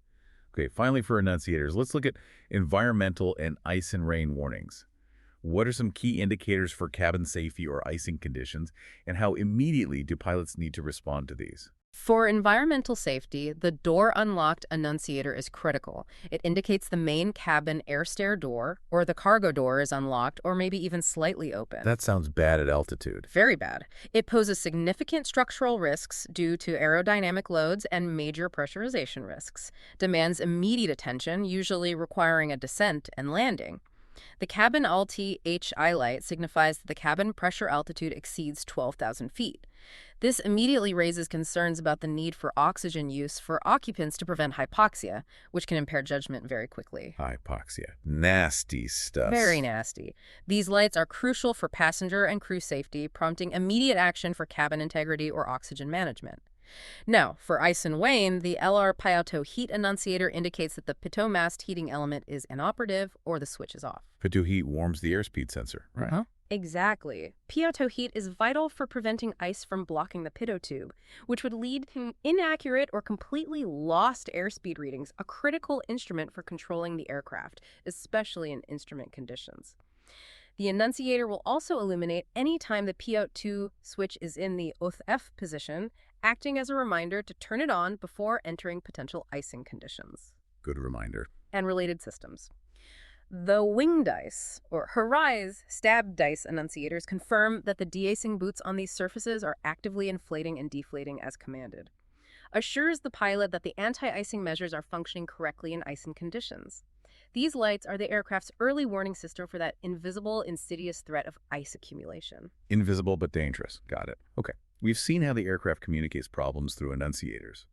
Okay, finally for enunciators, let's look at environmental and ice and rain warnings. What are some key indicators for cabin safety or icing conditions, and how immediately do pilots need to respond to these? For environmental safety, the door unlocked enunciator is critical. It indicates the main cabin air stair door or the cargo door is unlocked or maybe even slightly open. That sounds bad at altitude. Very bad. It poses significant structural risks due to aerodynamic loads and major pressurization risks. Demands immediate attention, usually requiring a descent and landing. The cabin ALTI HI light signifies that the cabin pressure altitude exceeds 12,000 feet. This immediately raises concerns about the need for oxygen use for occupants to prevent hypoxia, which can impair judgment very quickly. Hypoxia. Nasty stuff. Very nasty. These lights are crucial for passenger and crew safety, prompting immediate action for cabin integrity or oxygen management. Now, for ice and wane, the LR Piauto heat annunciator indicates that the pitot mast heating element is inoperative or the switch is off. Pitot heat warms the airspeed sensor, right? Uh-huh. Exactly. Piauto heat is vital for preventing ice from blocking the pitot tube, which would lead to inaccurate or completely lost airspeed readings, a critical instrument for controlling the aircraft, especially in instrument conditions. The annunciator will also illuminate any time the Pitot switch is in the OTH position, acting as a reminder to turn it on before entering potential icing conditions. Good reminder. And related systems. The wing dice, or Horizon stab dice annunciators, confirm that the de-icing boots on these surfaces are actively inflating and deflating as commanded. Assures the pilot that the anti-icing measures are functioning correctly in icing conditions. These lights are the aircraft's early warning system for that invisible, insidious threat of ice accumulation. Invisible but dangerous. Got it. Okay. We've seen how the aircraft communicates problems through annunciators.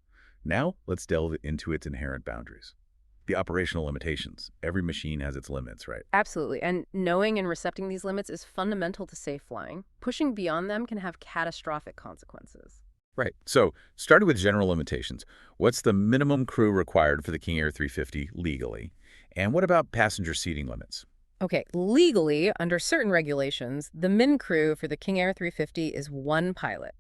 Now, let's delve into its inherent boundaries. The operational limitations. Every machine has its limits, right? Absolutely. And knowing and recepting these limits is fundamental to safe flying. Pushing beyond them can have catastrophic consequences. Right. So, starting with general limitations, what's the minimum crew required for the King Air 350 legally? And what about passenger seating limits? Okay, legally, under certain regulations, the min crew for the King Air 350 is one pilot.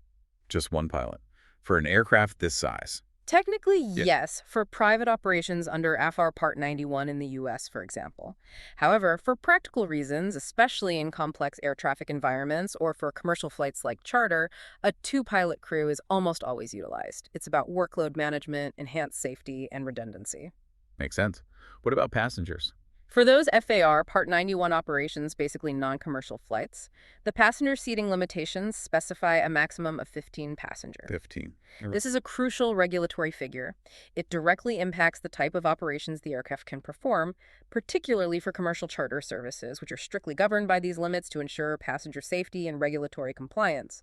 Just one pilot. For an aircraft this size? Technically, yes, for private operations under AFAR Part 91 in the U.S., for example. However, for practical reasons, especially in complex air traffic environments or for commercial flights like charter, a two-pilot crew is almost always utilized. It's about workload management, enhanced safety, and redundancy. Makes sense. What about passengers? For those FAR Part 91 operations, basically non-commercial flights, the passenger seating limitations specify a maximum of 15 passengers. 15. This is a crucial regulatory figure. It directly impacts the type of operations the aircraft can perform, particularly for commercial charter services, which are strictly governed by these limits to ensure passenger safety and regulatory compliance.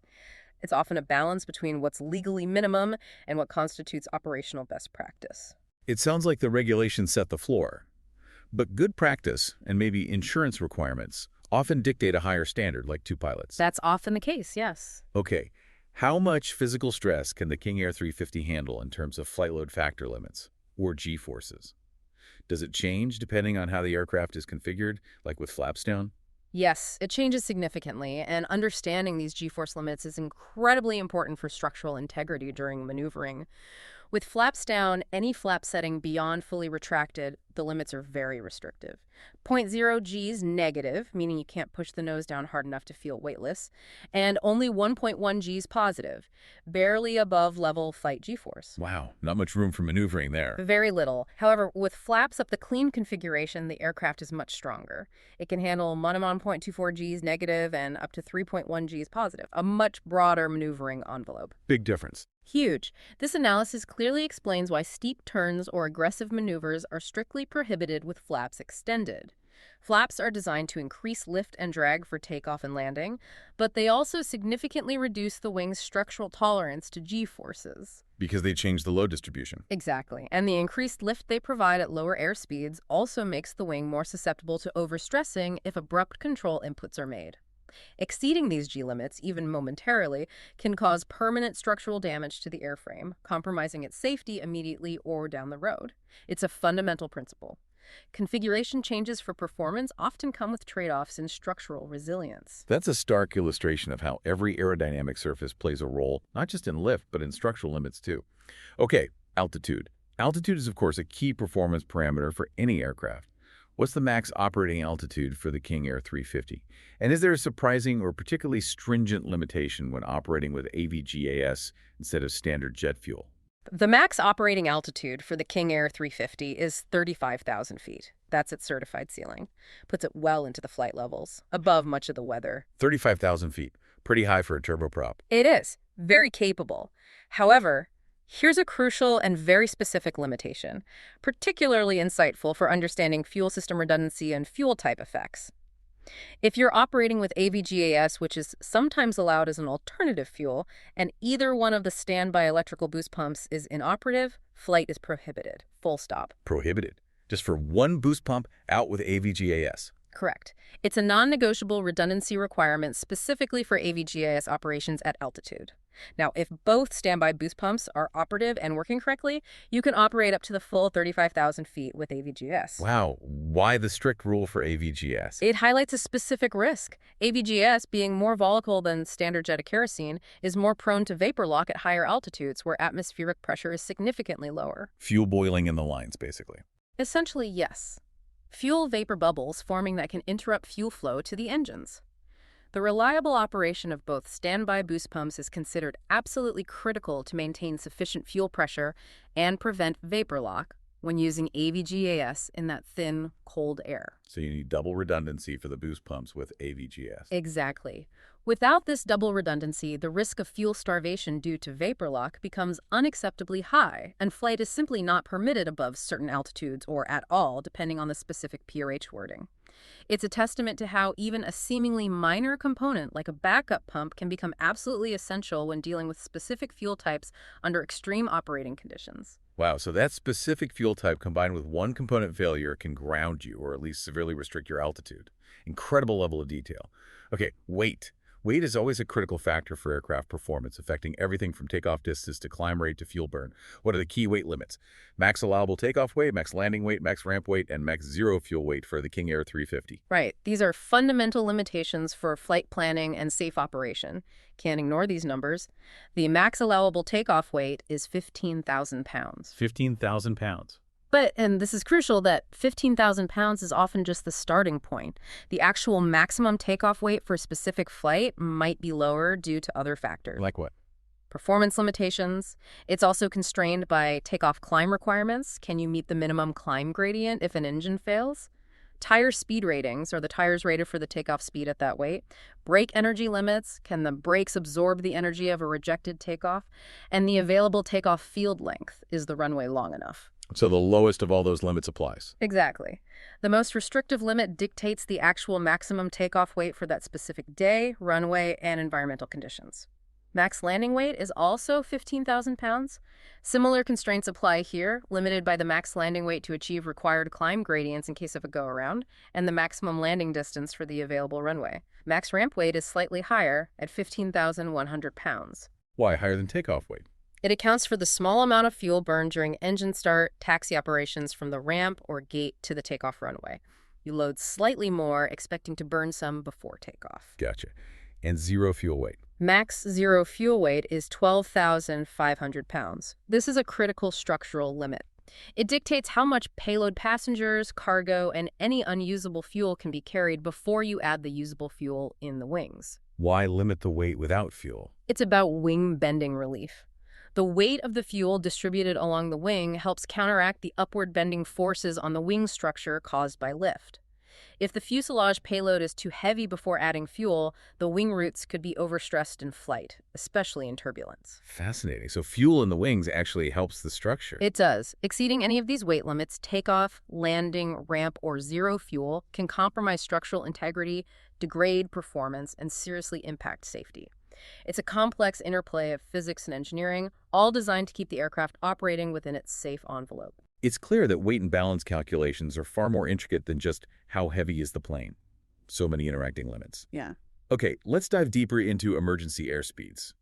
It's often a balance between what's legally minimum and what constitutes operational best practice. It sounds like the regulations set the floor. But good practice and maybe insurance requirements often dictate a higher standard, like two pilots. That's often the case, yes. Okay, how much physical stress can the King Air 350 handle in terms of flight load factor limits, or G-forces? Does it change depending on how the aircraft is configured, like with flaps down? Yes, it changes significantly, and understanding these G-force limits is incredibly important for structural integrity during maneuvering. With flaps down, any flap setting beyond fully retracted, the limits are very restrictive. 0.0 G's negative, meaning you can't push the nose down hard enough to feel weightless, and only 1.1 G's positive, barely above level flight G-force. Wow, not much room for maneuvering there. Very little. However, with flaps up the clean configuration, the aircraft is much stronger. It can handle minimum 0.24 G's negative and up to 3.1 G's positive, a much broader maneuvering envelope. Big difference. Huge. This analysis clearly explains why steep turns or aggressive maneuvers are strictly prohibited with flaps extended. Flaps are designed to increase lift and drag for takeoff and landing, but they also significantly reduce the wing's structural tolerance to G-forces. Because they change the load distribution. Exactly. And the increased lift they provide at lower airspeeds also makes the wing more susceptible to overstressing if abrupt control inputs are made. Exceeding these G limits, even momentarily, can cause permanent structural damage to the airframe, compromising its safety immediately or down the road. It's a fundamental principle. Configuration changes for performance often come with trade-offs in structural resilience. That's a stark illustration of how every aerodynamic surface plays a role, not just in lift, but in structural limits too. Okay, altitude. Altitude is, of course, a key performance parameter for any aircraft. What's the max operating altitude for the King Air 350? And is there a surprising or particularly stringent limitation when operating with AVGAS instead of standard jet fuel? The max operating altitude for the King Air 350 is 35,000 feet. That's its certified ceiling. Puts it well into the flight levels, above much of the weather. 35,000 feet. Pretty high for a turboprop. It is. Very capable. However, here's a crucial and very specific limitation, particularly insightful for understanding fuel system redundancy and fuel type effects. If you're operating with AVGAS, which is sometimes allowed as an alternative fuel, and either one of the standby electrical boost pumps is inoperative, flight is prohibited. Full stop. Prohibited. Just for one boost pump out with AVGAS. Correct. It's a non-negotiable redundancy requirement specifically for AVGAS operations at altitude. Now, if both standby boost pumps are operative and working correctly, you can operate up to the full 35,000 feet with AVGS. Wow. Why the strict rule for AVGS? It highlights a specific risk. AVGS, being more volatile than standard jet of kerosene, is more prone to vapor lock at higher altitudes where atmospheric pressure is significantly lower. Fuel boiling in the lines, basically. Essentially, yes. Fuel vapor bubbles forming that can interrupt fuel flow to the engines. The reliable operation of both standby boost pumps is considered absolutely critical to maintain sufficient fuel pressure and prevent vapor lock when using AVGAS in that thin, cold air. So you need double redundancy for the boost pumps with AVGS. Exactly. Without this double redundancy, the risk of fuel starvation due to vapor lock becomes unacceptably high, and flight is simply not permitted above certain altitudes or at all, depending on the specific PRH wording. It's a testament to how even a seemingly minor component like a backup pump can become absolutely essential when dealing with specific fuel types under extreme operating conditions. Wow, so that specific fuel type combined with one component failure can ground you or at least severely restrict your altitude. Incredible level of detail. Okay, weight. Weight is always a critical factor for aircraft performance, affecting everything from takeoff distance to climb rate to fuel burn. What are the key weight limits? Max allowable takeoff weight, max landing weight, max ramp weight, and max zero fuel weight for the King Air 350. Right. These are fundamental limitations for flight planning and safe operation. Can't ignore these numbers. The max allowable takeoff weight is 15,000 pounds. 15,000 pounds. But, and this is crucial, that 15,000 pounds is often just the starting point. The actual maximum takeoff weight for a specific flight might be lower due to other factors. Like what? Performance limitations. It's also constrained by takeoff climb requirements. Can you meet the minimum climb gradient if an engine fails? Tire speed ratings. Are the tires rated for the takeoff speed at that weight? Brake energy limits. Can the brakes absorb the energy of a rejected takeoff? And the available takeoff field length. Is the runway long enough? So the lowest of all those limits applies. Exactly. The most restrictive limit dictates the actual maximum takeoff weight for that specific day, runway, and environmental conditions. Max landing weight is also 15,000 pounds. Similar constraints apply here, limited by the max landing weight to achieve required climb gradients in case of a go-around, and the maximum landing distance for the available runway. Max ramp weight is slightly higher at 15,100 pounds. Why higher than takeoff weight? It accounts for the small amount of fuel burned during engine start, taxi operations from the ramp or gate to the takeoff runway. You load slightly more, expecting to burn some before takeoff. Gotcha. And zero fuel weight. Max zero fuel weight is 12,500 pounds. This is a critical structural limit. It dictates how much payload passengers, cargo, and any unusable fuel can be carried before you add the usable fuel in the wings. Why limit the weight without fuel? It's about wing bending relief. The weight of the fuel distributed along the wing helps counteract the upward bending forces on the wing structure caused by lift. If the fuselage payload is too heavy before adding fuel, the wing roots could be overstressed in flight, especially in turbulence. Fascinating. So fuel in the wings actually helps the structure. It does. Exceeding any of these weight limits, takeoff, landing, ramp, or zero fuel can compromise structural integrity, degrade performance, and seriously impact safety. It's a complex interplay of physics and engineering, all designed to keep the aircraft operating within its safe envelope. It's clear that weight and balance calculations are far more intricate than just how heavy is the plane. So many interacting limits. Yeah. Okay, let's dive deeper into emergency airspeeds.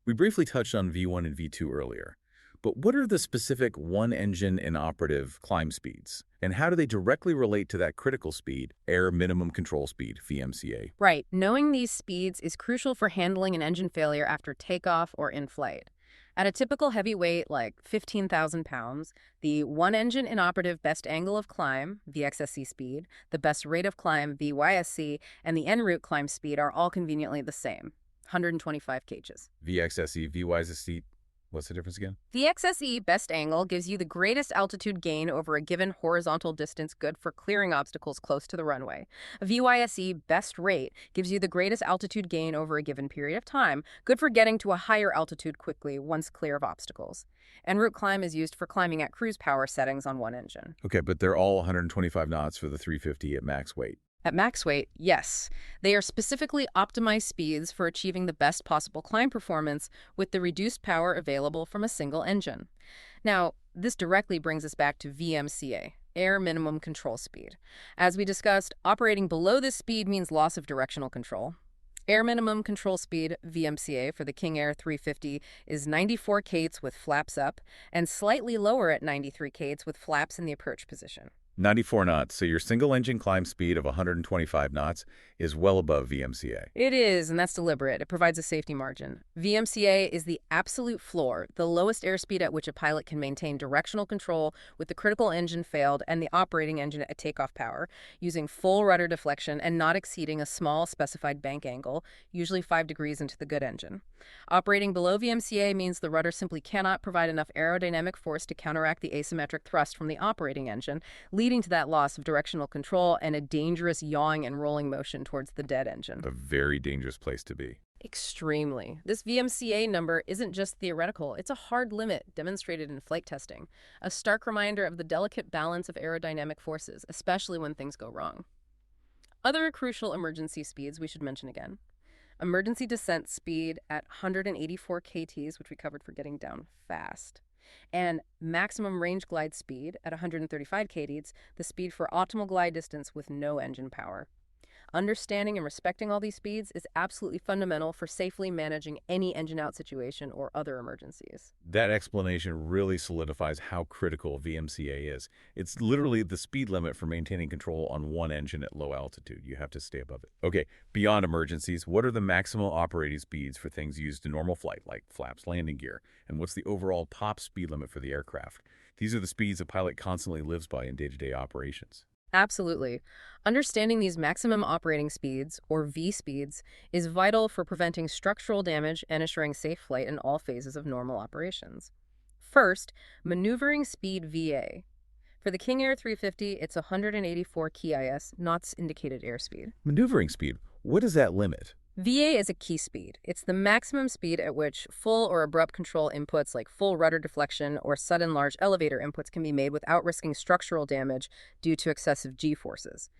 We briefly touched on V1 and V2 earlier, but what are the specific one-engine inoperative climb speeds? And how do they directly relate to that critical speed, air minimum control speed, VMCA? Right. Knowing these speeds is crucial for handling an engine failure after takeoff or in flight. At a typical heavy weight like 15,000 pounds, the one-engine inoperative best angle of climb, VXSC speed, the best rate of climb, VYSC, and the en route climb speed are all conveniently the same, 125 kgs. VXSE, VYSC, what's the difference again? The XSE best angle gives you the greatest altitude gain over a given horizontal distance, good for clearing obstacles close to the runway. A VYSE best rate gives you the greatest altitude gain over a given period of time, good for getting to a higher altitude quickly once clear of obstacles. En route climb is used for climbing at cruise power settings on one engine. Okay, but they're all 125 knots for the 350 at max weight. At max weight, yes. They are specifically optimized speeds for achieving the best possible climb performance with the reduced power available from a single engine. Now, this directly brings us back to VMCA, Air Minimum Control Speed. As we discussed, operating below this speed means loss of directional control. Air Minimum Control Speed, VMCA, for the King Air 350 is 94 kts with flaps up and slightly lower at 93 kts with flaps in the approach position. 94 knots, so your single-engine climb speed of 125 knots is well above VMCA. It is, and that's deliberate. It provides a safety margin. VMCA is the absolute floor, the lowest airspeed at which a pilot can maintain directional control with the critical engine failed and the operating engine at takeoff power, using full rudder deflection and not exceeding a small specified bank angle, usually 5 degrees into the good engine. Operating below VMCA means the rudder simply cannot provide enough aerodynamic force to counteract the asymmetric thrust from the operating engine, leading to that loss of directional control and a dangerous yawing and rolling motion towards the dead engine. A very dangerous place to be. Extremely. This VMCA number isn't just theoretical, it's a hard limit demonstrated in flight testing, a stark reminder of the delicate balance of aerodynamic forces, especially when things go wrong. Other crucial emergency speeds we should mention again. Emergency descent speed at 184 kts, which we covered for getting down fast. And maximum range glide speed at 135 kts, the speed for optimal glide distance with no engine power. Understanding and respecting all these speeds is absolutely fundamental for safely managing any engine out situation or other emergencies. That explanation really solidifies how critical VMCA is. It's literally the speed limit for maintaining control on one engine at low altitude. You have to stay above it. Okay, beyond emergencies, what are the maximal operating speeds for things used in normal flight, like flaps, landing gear? And what's the overall top speed limit for the aircraft? These are the speeds a pilot constantly lives by in day-to-day operations. Absolutely. Understanding these maximum operating speeds, or V speeds, is vital for preventing structural damage and ensuring safe flight in all phases of normal operations. First, maneuvering speed VA. For the King Air 350, it's 184 KIS, knots indicated airspeed. Maneuvering speed, what is that limit? VA is a key speed. It's the maximum speed at which full or abrupt control inputs like full rudder deflection or sudden large elevator inputs can be made without risking structural damage due to excessive G-forces.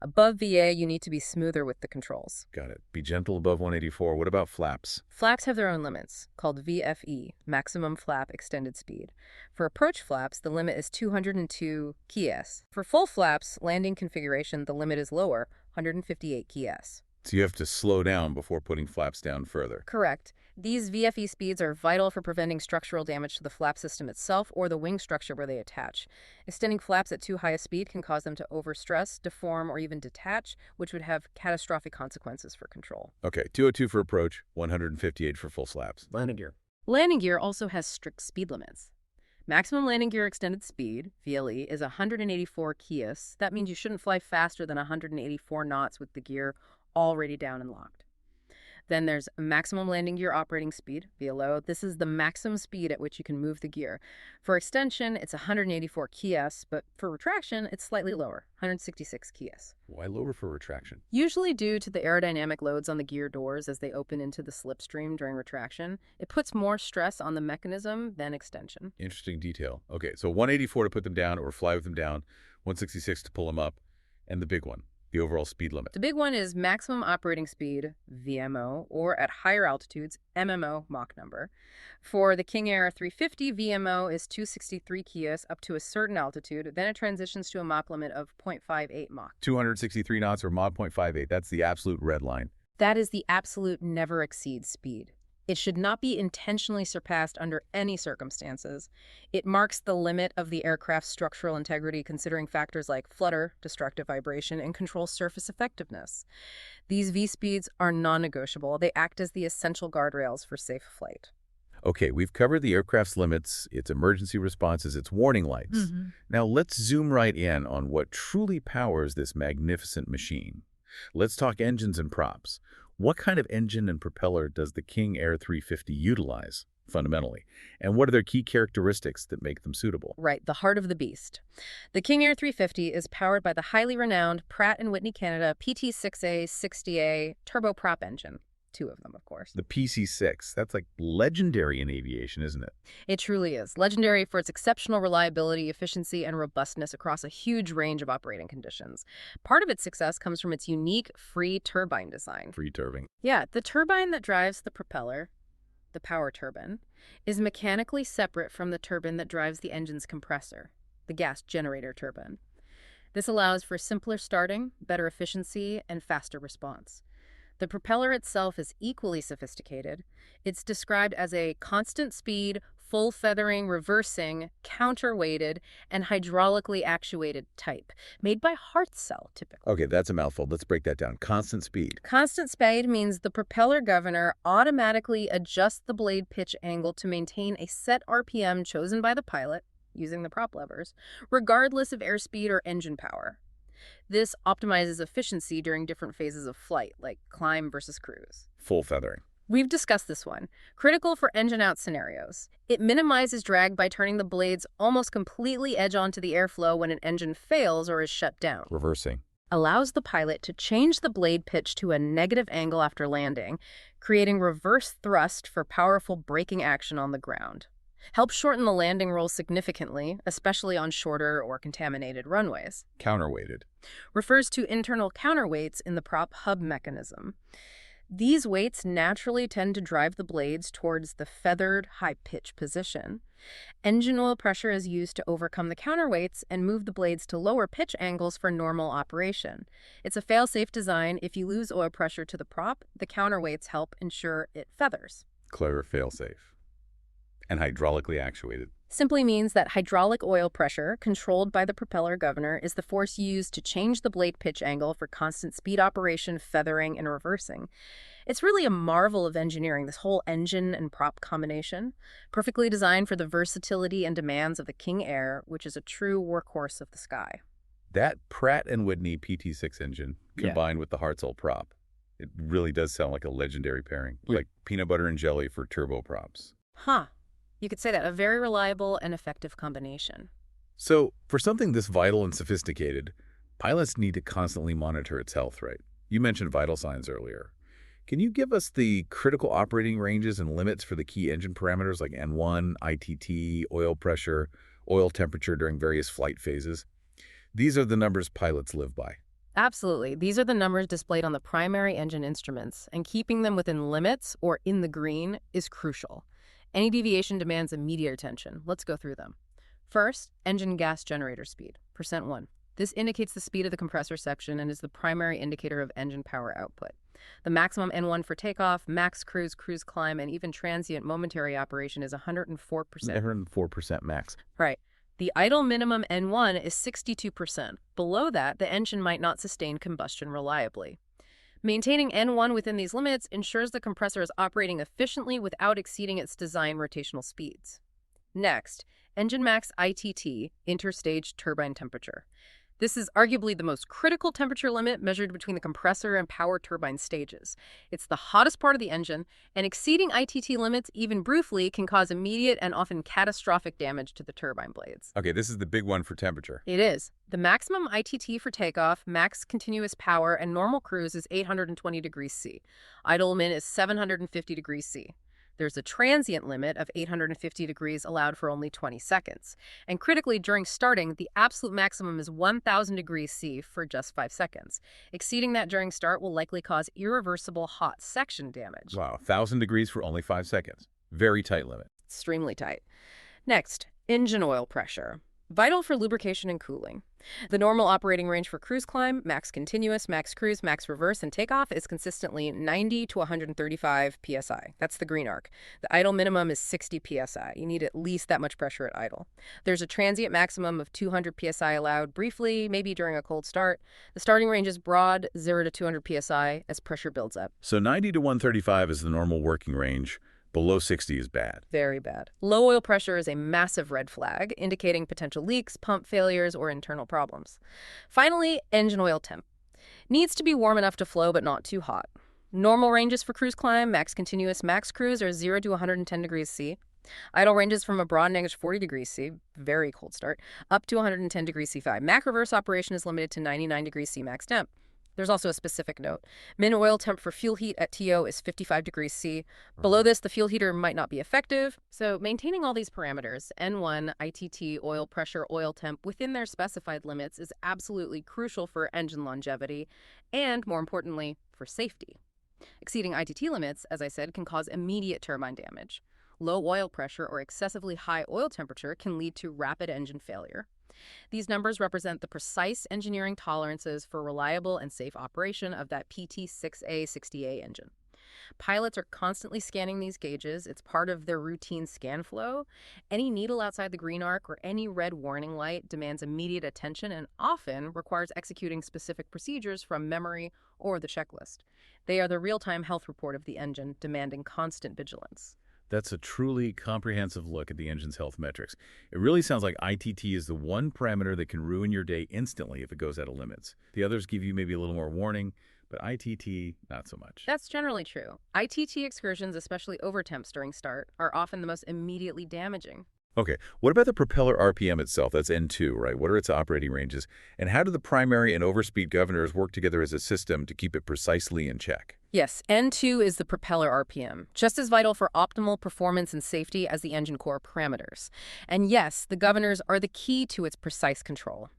Above VA, you need to be smoother with the controls. Got it. Be gentle above 184. What about flaps? Flaps have their own limits, called VFE, maximum flap extended speed. For approach flaps, the limit is 202 KS. For full flaps, landing configuration, the limit is lower, 158 KS. So you have to slow down before putting flaps down further. Correct. These VFE speeds are vital for preventing structural damage to the flap system itself or the wing structure where they attach. Extending flaps at too high a speed can cause them to overstress, deform, or even detach, which would have catastrophic consequences for control. Okay, 202 for approach, 158 for full flaps. Landing gear. Landing gear also has strict speed limits. Maximum landing gear extended speed, VLE, is 184 KS. That means you shouldn't fly faster than 184 knots with the gear already down and locked. Then there's maximum landing gear operating speed, VLO. This is the maximum speed at which you can move the gear. For extension, it's 184 KS, but for retraction, it's slightly lower, 166 KS. Why lower for retraction? Usually due to the aerodynamic loads on the gear doors as they open into the slipstream during retraction. It puts more stress on the mechanism than extension. Interesting detail. Okay, so 184 to put them down or fly with them down, 166 to pull them up, and the big one, the overall speed limit. The big one is maximum operating speed, VMO, or at higher altitudes, MMO, Mach number. For the King Air 350, VMO is 263 KS up to a certain altitude. Then it transitions to a Mach limit of 0.58 Mach. 263 knots or Mach 0.58. That's the absolute red line. That is the absolute never exceed speed. It should not be intentionally surpassed under any circumstances. It marks the limit of the aircraft's structural integrity, considering factors like flutter, destructive vibration, and control surface effectiveness. These V speeds are non-negotiable. They act as the essential guardrails for safe flight. Okay, we've covered the aircraft's limits, its emergency responses, its warning lights. Now let's zoom right in on what truly powers this magnificent machine. Let's talk engines and props. What kind of engine and propeller does the King Air 350 utilize, fundamentally? And what are their key characteristics that make them suitable? Right, the heart of the beast. The King Air 350 is powered by the highly renowned Pratt & Whitney Canada PT6A 60A turboprop engine. two of them, of course. The PC-6, that's like legendary in aviation, isn't it? It truly is. Legendary for its exceptional reliability, efficiency, and robustness across a huge range of operating conditions. Part of its success comes from its unique free turbine design. Free turbine. Yeah, the turbine that drives the propeller, the power turbine, is mechanically separate from the turbine that drives the engine's compressor, the gas generator turbine. This allows for simpler starting, better efficiency, and faster response. The propeller itself is equally sophisticated. It's described as a constant speed, full feathering, reversing, counterweighted, and hydraulically actuated type, made by Hartzell, typically. Okay, that's a mouthful. Let's break that down. Constant speed. Constant speed means the propeller governor automatically adjusts the blade pitch angle to maintain a set RPM chosen by the pilot, using the prop levers, regardless of airspeed or engine power. This optimizes efficiency during different phases of flight, like climb versus cruise. Full feathering. We've discussed this one. Critical for engine-out scenarios. It minimizes drag by turning the blades almost completely edge onto the airflow when an engine fails or is shut down. Reversing. Allows the pilot to change the blade pitch to a negative angle after landing, creating reverse thrust for powerful braking action on the ground. Helps shorten the landing roll significantly, especially on shorter or contaminated runways. Counterweighted. Refers to internal counterweights in the prop hub mechanism. These weights naturally tend to drive the blades towards the feathered, high-pitch position. Engine oil pressure is used to overcome the counterweights and move the blades to lower pitch angles for normal operation. It's a fail-safe design. If you lose oil pressure to the prop, the counterweights help ensure it feathers. Clever fail-safe. And hydraulically actuated. Simply means that hydraulic oil pressure, controlled by the propeller governor, is the force used to change the blade pitch angle for constant speed operation, feathering, and reversing. It's really a marvel of engineering, this whole engine and prop combination, perfectly designed for the versatility and demands of the King Air, which is a true workhorse of the sky. That Pratt & Whitney PT-6 engine, combined with the Hartzell prop, it really does sound like a legendary pairing, like peanut butter and jelly for turboprops. Huh. You could say that, a very reliable and effective combination. So, for something this vital and sophisticated, pilots need to constantly monitor its health, right? You mentioned vital signs earlier. Can you give us the critical operating ranges and limits for the key engine parameters like N1, ITT, oil pressure, oil temperature during various flight phases? These are the numbers pilots live by. Absolutely. These are the numbers displayed on the primary engine instruments, and keeping them within limits or in the green is crucial. Any deviation demands immediate attention. Let's go through them. First, engine gas generator speed, %1. This indicates the speed of the compressor section and is the primary indicator of engine power output. The maximum N1 for takeoff, max cruise, cruise climb, and even transient momentary operation is 104%. 104% max. Right. The idle minimum N1 is 62%. Below that, the engine might not sustain combustion reliably. Maintaining N1 within these limits ensures the compressor is operating efficiently without exceeding its design rotational speeds. Next, engine max ITT, interstage turbine temperature. This is arguably the most critical temperature limit measured between the compressor and power turbine stages. It's the hottest part of the engine, and exceeding ITT limits, even briefly, can cause immediate and often catastrophic damage to the turbine blades. Okay, this is the big one for temperature. It is. The maximum ITT for takeoff, max continuous power, and normal cruise is 820 degrees C. Idle min is 750 degrees C. There's a transient limit of 850 degrees allowed for only 20 seconds. And critically, during starting, the absolute maximum is 1,000 degrees C for just 5 seconds. Exceeding that during start will likely cause irreversible hot section damage. Wow, 1,000 degrees for only 5 seconds. Very tight limit. Extremely tight. Next, engine oil pressure. Vital for lubrication and cooling. The normal operating range for cruise climb, max continuous, max cruise, max reverse, and takeoff is consistently 90 to 135 psi. That's the green arc. The idle minimum is 60 psi. You need at least that much pressure at idle. There's a transient maximum of 200 psi allowed briefly, maybe during a cold start. The starting range is broad, 0 to 200 psi, as pressure builds up. So 90 to 135 is the normal working range. Below 60 is bad. Very bad. Low oil pressure is a massive red flag, indicating potential leaks, pump failures, or internal problems. Finally, engine oil temp. Needs to be warm enough to flow, but not too hot. Normal ranges for cruise climb, max continuous, max cruise are 0 to 110 degrees C. Idle ranges from a broad negative 40 degrees C, very cold start, up to 110 degrees C5. Max reverse operation is limited to 99 degrees C max temp. There's also a specific note. Min oil temp for fuel heat at TO is 55 degrees C. Below this, the fuel heater might not be effective. So maintaining all these parameters, N1, ITT, oil pressure, oil temp, within their specified limits is absolutely crucial for engine longevity and, more importantly, for safety. Exceeding ITT limits, as I said, can cause immediate turbine damage. Low oil pressure or excessively high oil temperature can lead to rapid engine failure. These numbers represent the precise engineering tolerances for reliable and safe operation of that PT6A-60A engine. Pilots are constantly scanning these gauges. It's part of their routine scan flow. Any needle outside the green arc or any red warning light demands immediate attention and often requires executing specific procedures from memory or the checklist. They are the real-time health report of the engine, demanding constant vigilance. That's a truly comprehensive look at the engine's health metrics. It really sounds like ITT is the one parameter that can ruin your day instantly if it goes out of limits. The others give you maybe a little more warning, but ITT, not so much. That's generally true. ITT excursions, especially overtemps during start, are often the most immediately damaging. Okay, what about the propeller RPM itself? That's N2, right? What are its operating ranges? And how do the primary and overspeed governors work together as a system to keep it precisely in check? Yes, N2 is the propeller RPM, just as vital for optimal performance and safety as the engine core parameters. And yes, the governors are the key to its precise control.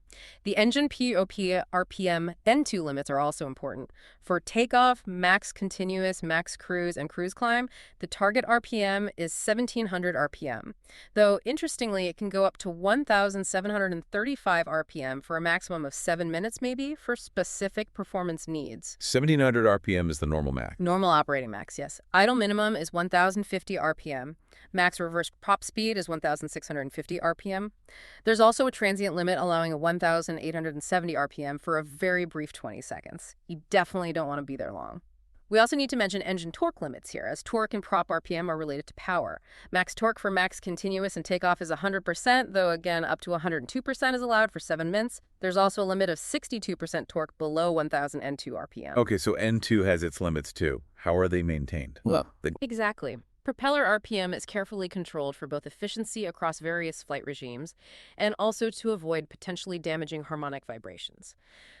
The engine POP RPM N2 limits are also important. For takeoff, max continuous, max cruise, and cruise climb, the target RPM is 1700 RPM. Though, interestingly, it can go up to 1735 RPM for a maximum of 7 minutes maybe for specific performance needs. 1700 RPM is the normal max. Normal operating max, yes. Idle minimum is 1050 RPM. Max reverse prop speed is 1650 RPM. There's also a transient limit allowing a 1870 RPM for a very brief 20 seconds. You definitely don't want to be there long. We also need to mention engine torque limits here, as torque and prop RPM are related to power. Max torque for max continuous and takeoff is 100%, though again up to 102% is allowed for 7 minutes. There's also a limit of 62% torque below 1000 N2 RPM. Okay, so N2 has its limits too. How are they maintained? Exactly. Propeller RPM is carefully controlled for both efficiency across various flight regimes and also to avoid potentially damaging harmonic vibrations.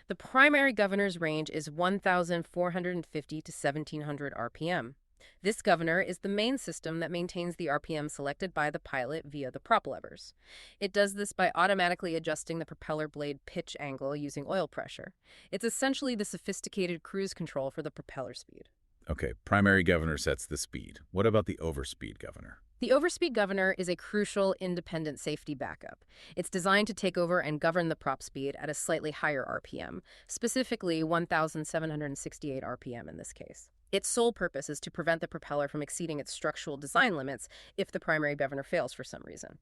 The primary governor's range is 1,450 to 1,700 RPM. This governor is the main system that maintains the RPM selected by the pilot via the prop levers. It does this by automatically adjusting the propeller blade pitch angle using oil pressure. It's essentially the sophisticated cruise control for the propeller speed. Okay, primary governor sets the speed. What about the overspeed governor? The overspeed governor is a crucial independent safety backup. It's designed to take over and govern the prop speed at a slightly higher RPM, specifically 1,768 RPM in this case. Its sole purpose is to prevent the propeller from exceeding its structural design limits if the primary governor fails for some reason.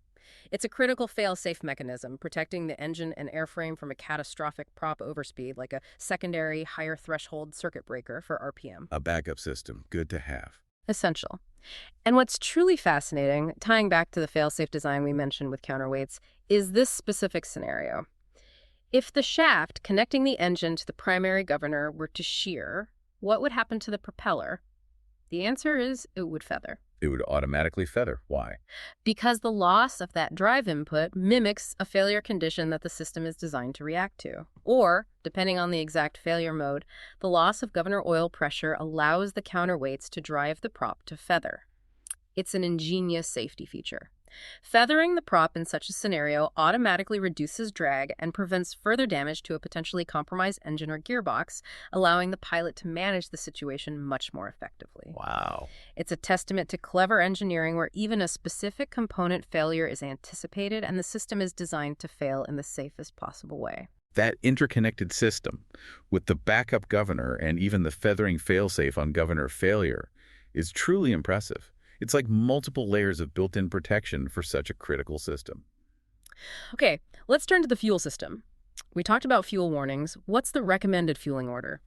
It's a critical fail-safe mechanism, protecting the engine and airframe from a catastrophic prop overspeed like a secondary higher threshold circuit breaker for RPM. A backup system, good to have. Essential. And what's truly fascinating, tying back to the fail-safe design we mentioned with counterweights, is this specific scenario. If the shaft connecting the engine to the primary governor were to shear, what would happen to the propeller? The answer is it would feather. It would automatically feather. Why? Because the loss of that drive input mimics a failure condition that the system is designed to react to. Or, depending on the exact failure mode, the loss of governor oil pressure allows the counterweights to drive the prop to feather. It's an ingenious safety feature. Feathering the prop in such a scenario automatically reduces drag and prevents further damage to a potentially compromised engine or gearbox, allowing the pilot to manage the situation much more effectively. Wow. It's a testament to clever engineering where even a specific component failure is anticipated and the system is designed to fail in the safest possible way. That interconnected system, with the backup governor and even the feathering failsafe on governor failure, is truly impressive. It's like multiple layers of built-in protection for such a critical system. Okay, let's turn to the fuel system. We talked about fuel warnings. What's the recommended fueling order?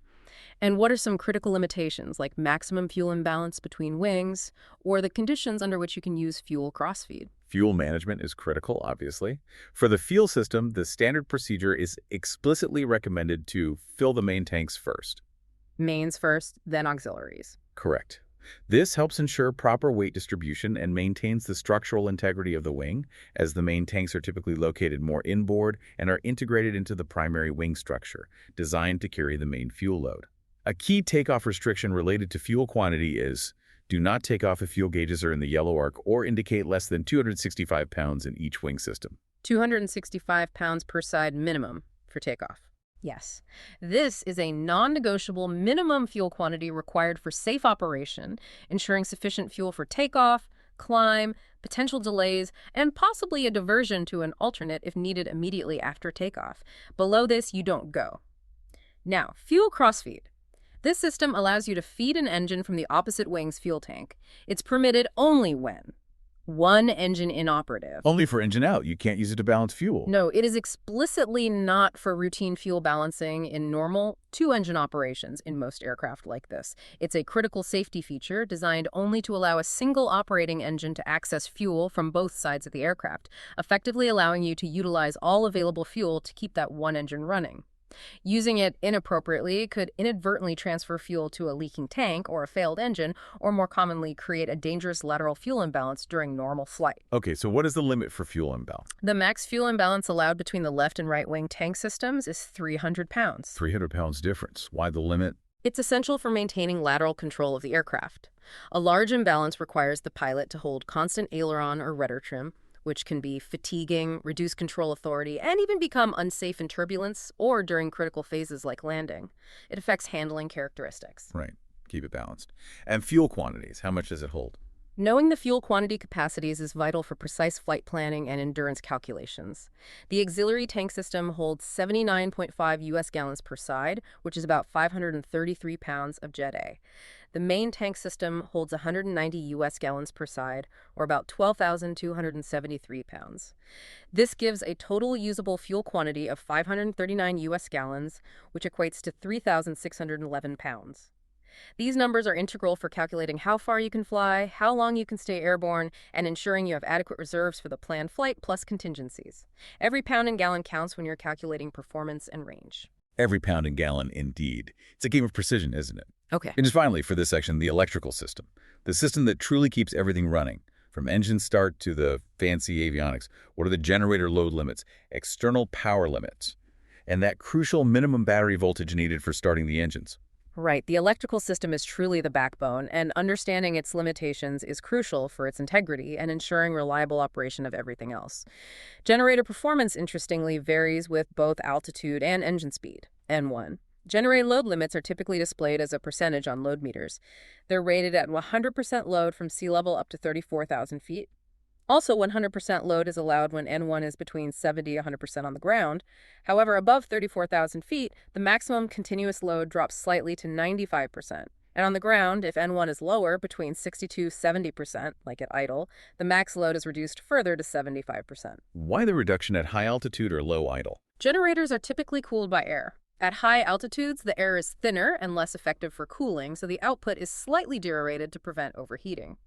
And what are some critical limitations, like maximum fuel imbalance between wings, or the conditions under which you can use fuel crossfeed? Fuel management is critical, obviously. For the fuel system, the standard procedure is explicitly recommended to fill the main tanks first. Mains first, then auxiliaries. Correct. This helps ensure proper weight distribution and maintains the structural integrity of the wing, as the main tanks are typically located more inboard and are integrated into the primary wing structure, designed to carry the main fuel load. A key takeoff restriction related to fuel quantity is do not take off if fuel gauges are in the yellow arc or indicate less than 265 pounds in each wing system. 265 pounds per side minimum for takeoff. Yes, this is a non-negotiable minimum fuel quantity required for safe operation, ensuring sufficient fuel for takeoff, climb, potential delays, and possibly a diversion to an alternate if needed immediately after takeoff. Below this, you don't go. Now, fuel crossfeed. This system allows you to feed an engine from the opposite wing's fuel tank. It's permitted only when one engine inoperative. Only for engine out. You can't use it to balance fuel. No, it is explicitly not for routine fuel balancing in normal two-engine operations in most aircraft like this. It's a critical safety feature designed only to allow a single operating engine to access fuel from both sides of the aircraft, effectively allowing you to utilize all available fuel to keep that one engine running. Using it inappropriately could inadvertently transfer fuel to a leaking tank or a failed engine, or more commonly create a dangerous lateral fuel imbalance during normal flight. Okay, so what is the limit for fuel imbalance? The max fuel imbalance allowed between the left and right wing tank systems is 300 pounds. 300 pounds difference. Why the limit? It's essential for maintaining lateral control of the aircraft. A large imbalance requires the pilot to hold constant aileron or rudder trim, which can be fatiguing, reduce control authority, and even become unsafe in turbulence or during critical phases like landing. It affects handling characteristics. Right. Keep it balanced. And fuel quantities, how much does it hold? Knowing the fuel quantity capacities is vital for precise flight planning and endurance calculations. The auxiliary tank system holds 79.5 U.S. gallons per side, which is about 533 pounds of Jet A. The main tank system holds 190 U.S. gallons per side, or about 12,273 pounds. This gives a total usable fuel quantity of 539 U.S. gallons, which equates to 3,611 pounds. These numbers are integral for calculating how far you can fly, how long you can stay airborne, and ensuring you have adequate reserves for the planned flight plus contingencies. Every pound and gallon counts when you're calculating performance and range. Every pound and gallon, indeed. It's a game of precision, isn't it? Okay. And just finally, for this section, the electrical system. The system that truly keeps everything running, from engine start to the fancy avionics. What are the generator load limits, external power limits, and that crucial minimum battery voltage needed for starting the engines? Right. The electrical system is truly the backbone, and understanding its limitations is crucial for its integrity and ensuring reliable operation of everything else. Generator performance, interestingly, varies with both altitude and engine speed. N1. Generator load limits are typically displayed as a percentage on load meters. They're rated at 100% load from sea level up to 34,000 feet. Also, 100% load is allowed when N1 is between 70 and 100% on the ground. However, above 34,000 feet, the maximum continuous load drops slightly to 95%. And on the ground, if N1 is lower, between 62 and 70%, like at idle, the max load is reduced further to 75%. Why the reduction at high altitude or low idle? Generators are typically cooled by air. At high altitudes, the air is thinner and less effective for cooling, so the output is slightly deaerated to prevent overheating.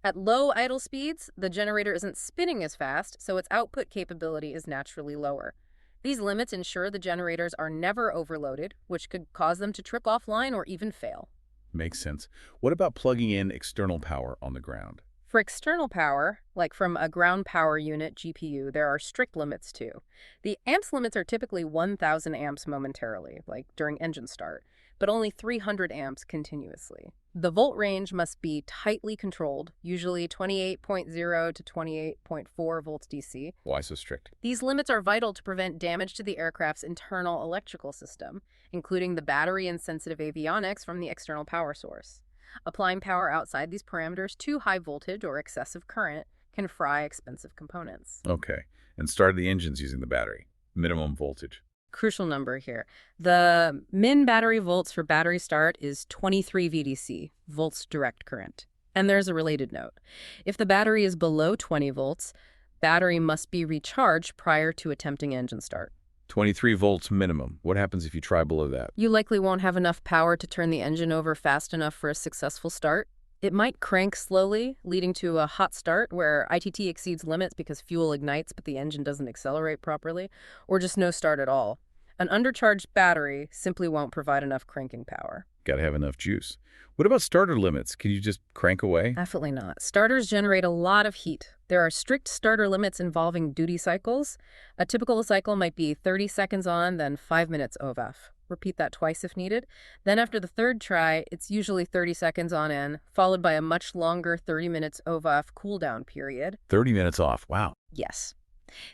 At low idle speeds, the generator isn't spinning as fast, so its output capability is naturally lower. These limits ensure the generators are never overloaded, which could cause them to trip offline or even fail. Makes sense. What about plugging in external power on the ground? For external power, like from a ground power unit GPU, there are strict limits too. The amps limits are typically 1,000 amps momentarily, like during engine start, but only 300 amps continuously. The volt range must be tightly controlled, usually 28.0 to 28.4 volts DC. Why so strict? These limits are vital to prevent damage to the aircraft's internal electrical system, including the battery and sensitive avionics from the external power source. Applying power outside these parameters to high voltage or excessive current can fry expensive components. Okay. And start the engines using the battery. Minimum voltage. Crucial number here. The min battery volts for battery start is 23 VDC, volts direct current. And there's a related note. If the battery is below 20 volts, battery must be recharged prior to attempting engine start. 23 volts minimum. What happens if you try below that? You likely won't have enough power to turn the engine over fast enough for a successful start. It might crank slowly, leading to a hot start where ITT exceeds limits because fuel ignites but the engine doesn't accelerate properly, or just no start at all. An undercharged battery simply won't provide enough cranking power. Got to have enough juice. What about starter limits? Can you just crank away? Absolutely not. Starters generate a lot of heat. There are strict starter limits involving duty cycles. A typical cycle might be 30 seconds on, then 5 minutes OVAF. Repeat that twice if needed. Then after the third try, it's usually 30 seconds on in, followed by a much longer 30 minutes OVAF cooldown period. 30 minutes off. Wow. Yes.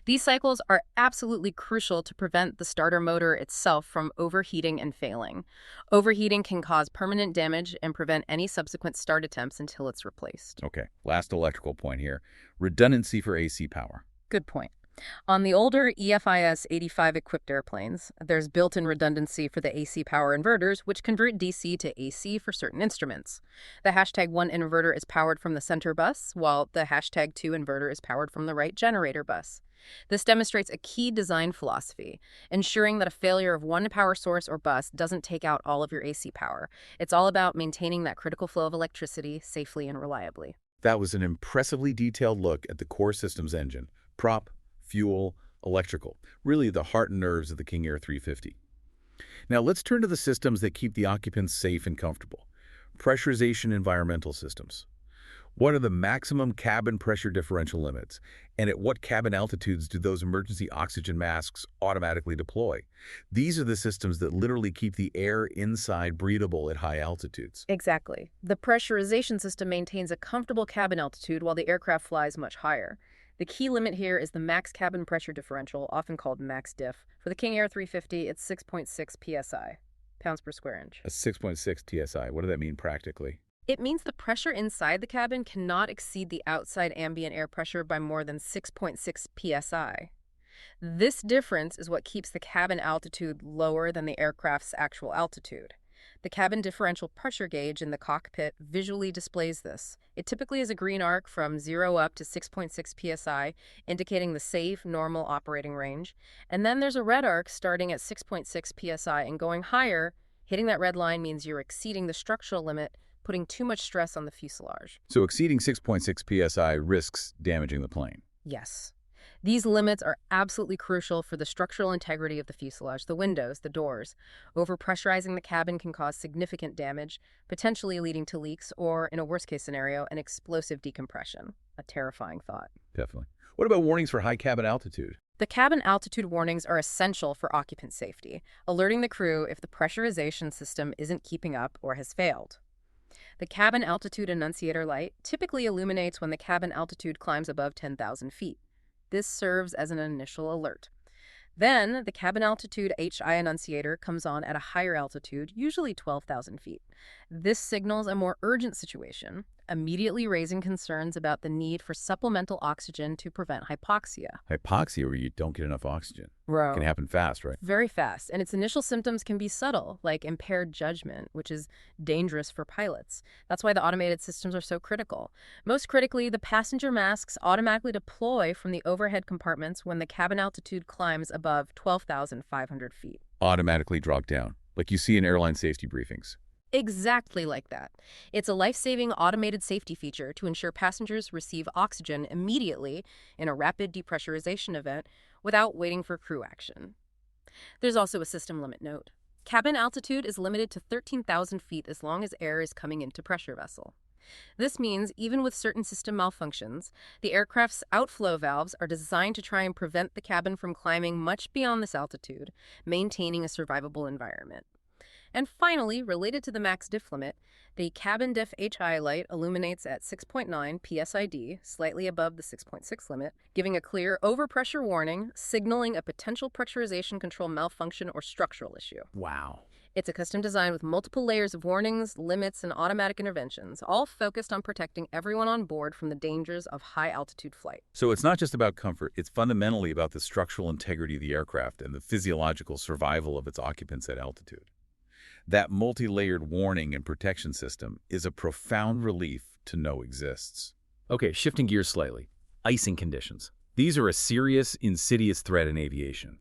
These cycles are absolutely crucial to prevent the starter motor itself from overheating and failing. Overheating can cause permanent damage and prevent any subsequent start attempts until it's replaced. Okay, last electrical point here. Redundancy for AC power. Good point. On the older EFIS 85 equipped airplanes, there's built-in redundancy for the AC power inverters, which convert DC to AC for certain instruments. The hashtag 1 inverter is powered from the center bus, while the hashtag 2 inverter is powered from the right generator bus. This demonstrates a key design philosophy, ensuring that a failure of one power source or bus doesn't take out all of your AC power. It's all about maintaining that critical flow of electricity safely and reliably. That was an impressively detailed look at the core systems engine. Prop, fuel, electrical. Really the heart and nerves of the King Air 350. Now let's turn to the systems that keep the occupants safe and comfortable. Pressurization environmental systems. What are the maximum cabin pressure differential limits? And at what cabin altitudes do those emergency oxygen masks automatically deploy? These are the systems that literally keep the air inside breathable at high altitudes. Exactly. The pressurization system maintains a comfortable cabin altitude while the aircraft flies much higher. The key limit here is the max cabin pressure differential, often called max diff. For the King Air 350, it's 6.6 psi, pounds per square inch. A 6.6 TSI. What does that mean practically? It means the pressure inside the cabin cannot exceed the outside ambient air pressure by more than 6.6 psi. This difference is what keeps the cabin altitude lower than the aircraft's actual altitude. The cabin differential pressure gauge in the cockpit visually displays this. It typically is a green arc from 0 up to 6.6 psi, indicating the safe, normal operating range. And then there's a red arc starting at 6.6 psi and going higher. Hitting that red line means you're exceeding the structural limit, putting too much stress on the fuselage. So exceeding 6.6 psi risks damaging the plane. Yes. These limits are absolutely crucial for the structural integrity of the fuselage, the windows, the doors. Overpressurizing the cabin can cause significant damage, potentially leading to leaks or, in a worst-case scenario, an explosive decompression. A terrifying thought. Definitely. What about warnings for high cabin altitude? The cabin altitude warnings are essential for occupant safety, alerting the crew if the pressurization system isn't keeping up or has failed. The cabin altitude annunciator light typically illuminates when the cabin altitude climbs above 10,000 feet. This serves as an initial alert. Then, the cabin altitude HI annunciator comes on at a higher altitude, usually 12,000 feet. This signals a more urgent situation, immediately raising concerns about the need for supplemental oxygen to prevent hypoxia. Hypoxia, where you don't get enough oxygen. Right. Can happen fast, right? Very fast, and its initial symptoms can be subtle, like impaired judgment, which is dangerous for pilots. That's why the automated systems are so critical. Most critically, the passenger masks automatically deploy from the overhead compartments when the cabin altitude climbs above 12,500 feet. Automatically drop down, like you see in airline safety briefings. Exactly like that. It's a life-saving automated safety feature to ensure passengers receive oxygen immediately in a rapid depressurization event without waiting for crew action. There's also a system limit note. Cabin altitude is limited to 13,000 feet as long as air is coming into pressure vessel. This means even with certain system malfunctions, the aircraft's outflow valves are designed to try and prevent the cabin from climbing much beyond this altitude, maintaining a survivable environment. And finally, related to the max diff limit, the cabin diff HI light illuminates at 6.9 psid, slightly above the 6.6 limit, giving a clear overpressure warning, signaling a potential pressurization control malfunction or structural issue. Wow. It's a custom design with multiple layers of warnings, limits, and automatic interventions, all focused on protecting everyone on board from the dangers of high-altitude flight. So it's not just about comfort, it's fundamentally about the structural integrity of the aircraft and the physiological survival of its occupants at altitude. That multi-layered warning and protection system is a profound relief to know exists. Okay, shifting gears slightly. Icing conditions. These are a serious, insidious threat in aviation.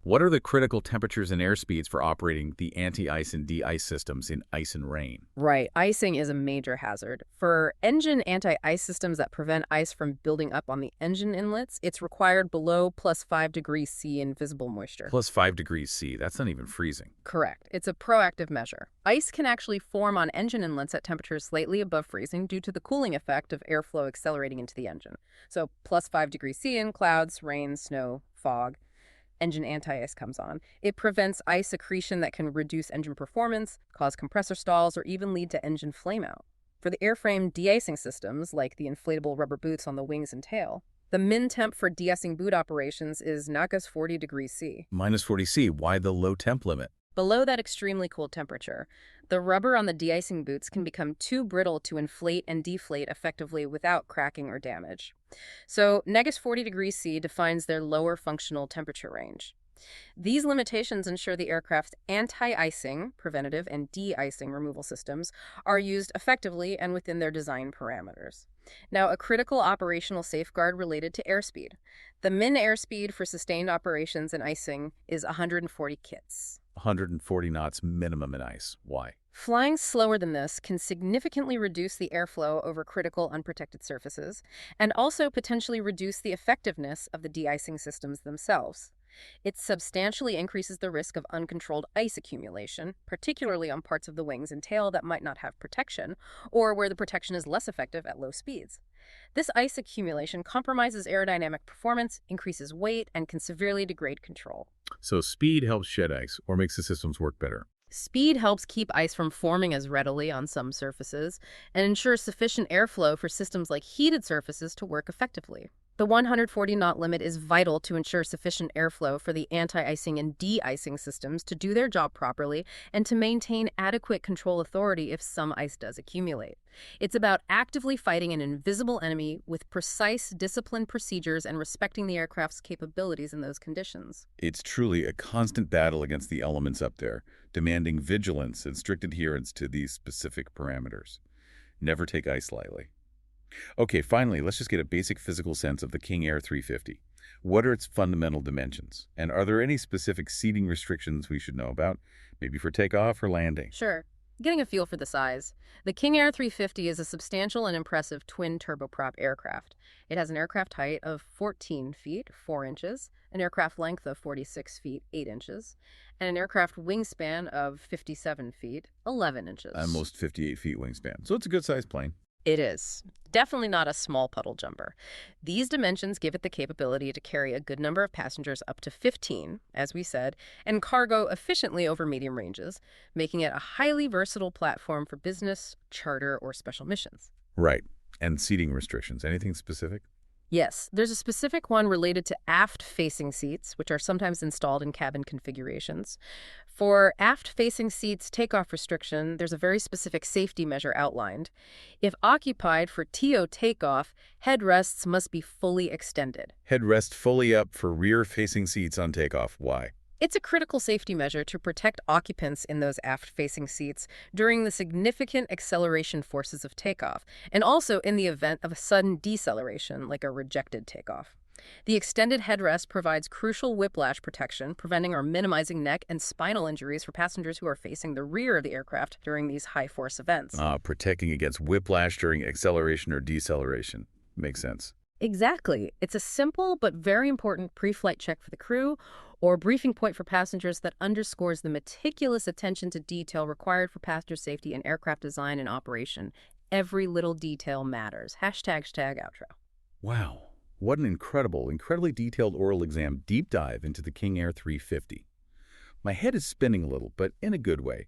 What are the critical temperatures and airspeeds for operating the anti-ice and de-ice systems in ice and rain? Right, icing is a major hazard. For engine anti-ice systems that prevent ice from building up on the engine inlets, it's required below +5 degrees C in visible moisture. Plus 5 degrees C. That's not even freezing. Correct. It's a proactive measure. Ice can actually form on engine inlets at temperatures slightly above freezing due to the cooling effect of airflow accelerating into the engine. So +5 degrees C in clouds, rain, snow, fog. Engine anti-ice comes on. It prevents ice accretion that can reduce engine performance, cause compressor stalls, or even lead to engine flameout. For the airframe de-icing systems, like the inflatable rubber boots on the wings and tail, the min temp for de-icing boot operations is -40 degrees C. Minus 40 C. Why the low temp limit? Below that extremely cold temperature, the rubber on the de-icing boots can become too brittle to inflate and deflate effectively without cracking or damage. So, -40 degrees C defines their lower functional temperature range. These limitations ensure the aircraft's anti-icing, preventative, and de-icing removal systems are used effectively and within their design parameters. Now, a critical operational safeguard related to airspeed. The min airspeed for sustained operations in icing is 140 kits. 140 knots minimum in ice. Why? Flying slower than this can significantly reduce the airflow over critical unprotected surfaces and also potentially reduce the effectiveness of the de-icing systems themselves. It substantially increases the risk of uncontrolled ice accumulation, particularly on parts of the wings and tail that might not have protection, or where the protection is less effective at low speeds. This ice accumulation compromises aerodynamic performance, increases weight, and can severely degrade control. So speed helps shed ice or makes the systems work better. Speed helps keep ice from forming as readily on some surfaces and ensures sufficient airflow for systems like heated surfaces to work effectively. The 140 knot limit is vital to ensure sufficient airflow for the anti-icing and de-icing systems to do their job properly and to maintain adequate control authority if some ice does accumulate. It's about actively fighting an invisible enemy with precise, disciplined procedures and respecting the aircraft's capabilities in those conditions. It's truly a constant battle against the elements up there, demanding vigilance and strict adherence to these specific parameters. Never take ice lightly. Okay, finally, let's just get a basic physical sense of the King Air 350. What are its fundamental dimensions? And are there any specific seating restrictions we should know about, maybe for takeoff or landing? Sure. Getting a feel for the size. The King Air 350 is a substantial and impressive twin turboprop aircraft. It has an aircraft height of 14 feet, 4 inches, an aircraft length of 46 feet, 8 inches, and an aircraft wingspan of 57 feet, 11 inches. Almost 58 feet wingspan, so it's a good-sized plane. It is. Definitely not a small puddle jumper. These dimensions give it the capability to carry a good number of passengers, up to 15, as we said, and cargo efficiently over medium ranges, making it a highly versatile platform for business, charter, or special missions. Right. And seating restrictions, anything specific? Yes, there's a specific one related to aft-facing seats, which are sometimes installed in cabin configurations. For aft-facing seats takeoff restriction, there's a very specific safety measure outlined. If occupied for TO takeoff, headrests must be fully extended. Headrest fully up for rear-facing seats on takeoff. Why? It's a critical safety measure to protect occupants in those aft-facing seats during the significant acceleration forces of takeoff, and also in the event of a sudden deceleration, like a rejected takeoff. The extended headrest provides crucial whiplash protection, preventing or minimizing neck and spinal injuries for passengers who are facing the rear of the aircraft during these high-force events. Protecting against whiplash during acceleration or deceleration. Makes sense. Exactly. It's a simple but very important pre-flight check for the crew, or briefing point for passengers that underscores the meticulous attention to detail required for passenger safety in aircraft design and operation. Every little detail matters. #outro. Wow. What an incredibly detailed oral exam deep dive into the King Air 350. My head is spinning a little, but in a good way.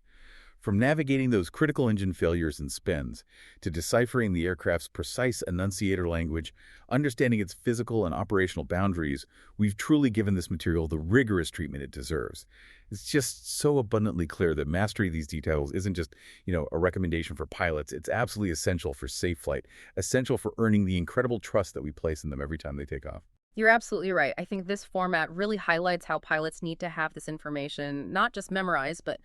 From navigating those critical engine failures and spins, to deciphering the aircraft's precise enunciator language, understanding its physical and operational boundaries, we've truly given this material the rigorous treatment it deserves. It's just so abundantly clear that mastery of these details isn't just, a recommendation for pilots. It's absolutely essential for safe flight, essential for earning the incredible trust that we place in them every time they take off. You're absolutely right. I think this format really highlights how pilots need to have this information not just memorized, but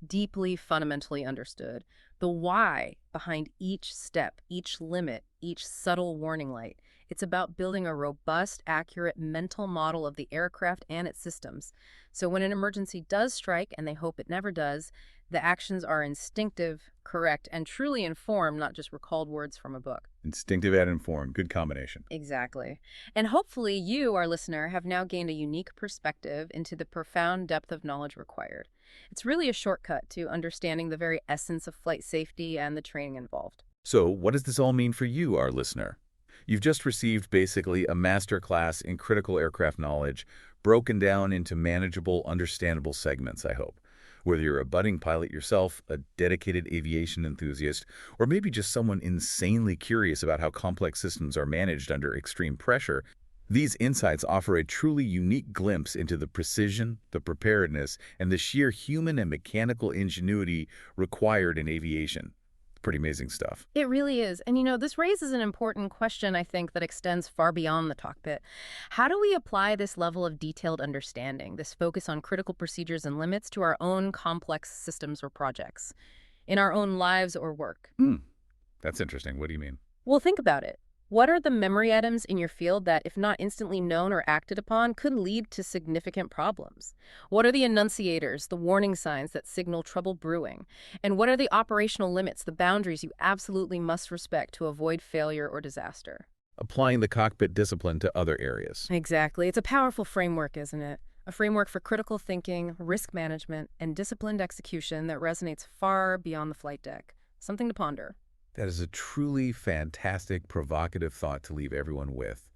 deeply fundamentally understood. The why behind each step, each limit, each subtle warning light. It's about building a robust, accurate mental model of the aircraft and its systems. So when an emergency does strike, and they hope it never does, the actions are instinctive, correct, and truly informed, not just recalled words from a book. Instinctive and informed. Good combination. Exactly. And hopefully you, our listener, have now gained a unique perspective into the profound depth of knowledge required. It's really a shortcut to understanding the very essence of flight safety and the training involved. So what does this all mean for you, our listener? You've just received basically a master class in critical aircraft knowledge, broken down into manageable, understandable segments, I hope. Whether you're a budding pilot yourself, a dedicated aviation enthusiast, or maybe just someone insanely curious about how complex systems are managed under extreme pressure, these insights offer a truly unique glimpse into the precision, the preparedness, and the sheer human and mechanical ingenuity required in aviation. Pretty amazing stuff. It really is. And this raises an important question, I think, that extends far beyond the cockpit. How do we apply this level of detailed understanding, this focus on critical procedures and limits, to our own complex systems or projects, in our own lives or work? That's interesting. What do you mean? Well, think about it. What are the memory items in your field that, if not instantly known or acted upon, could lead to significant problems? What are the annunciators, the warning signs that signal trouble brewing? And what are the operational limits, the boundaries you absolutely must respect to avoid failure or disaster? Applying the cockpit discipline to other areas. Exactly. It's a powerful framework, isn't it? A framework for critical thinking, risk management, and disciplined execution that resonates far beyond the flight deck. Something to ponder. That is a truly fantastic, provocative thought to leave everyone with.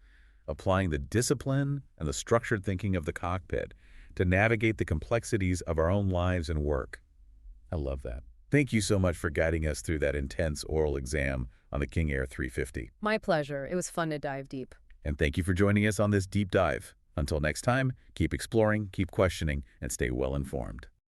Applying the discipline and the structured thinking of the cockpit to navigate the complexities of our own lives and work. I love that. Thank you so much for guiding us through that intense oral exam on the King Air 350. My pleasure. It was fun to dive deep. And thank you for joining us on this deep dive. Until next time, keep exploring, keep questioning, and stay well informed.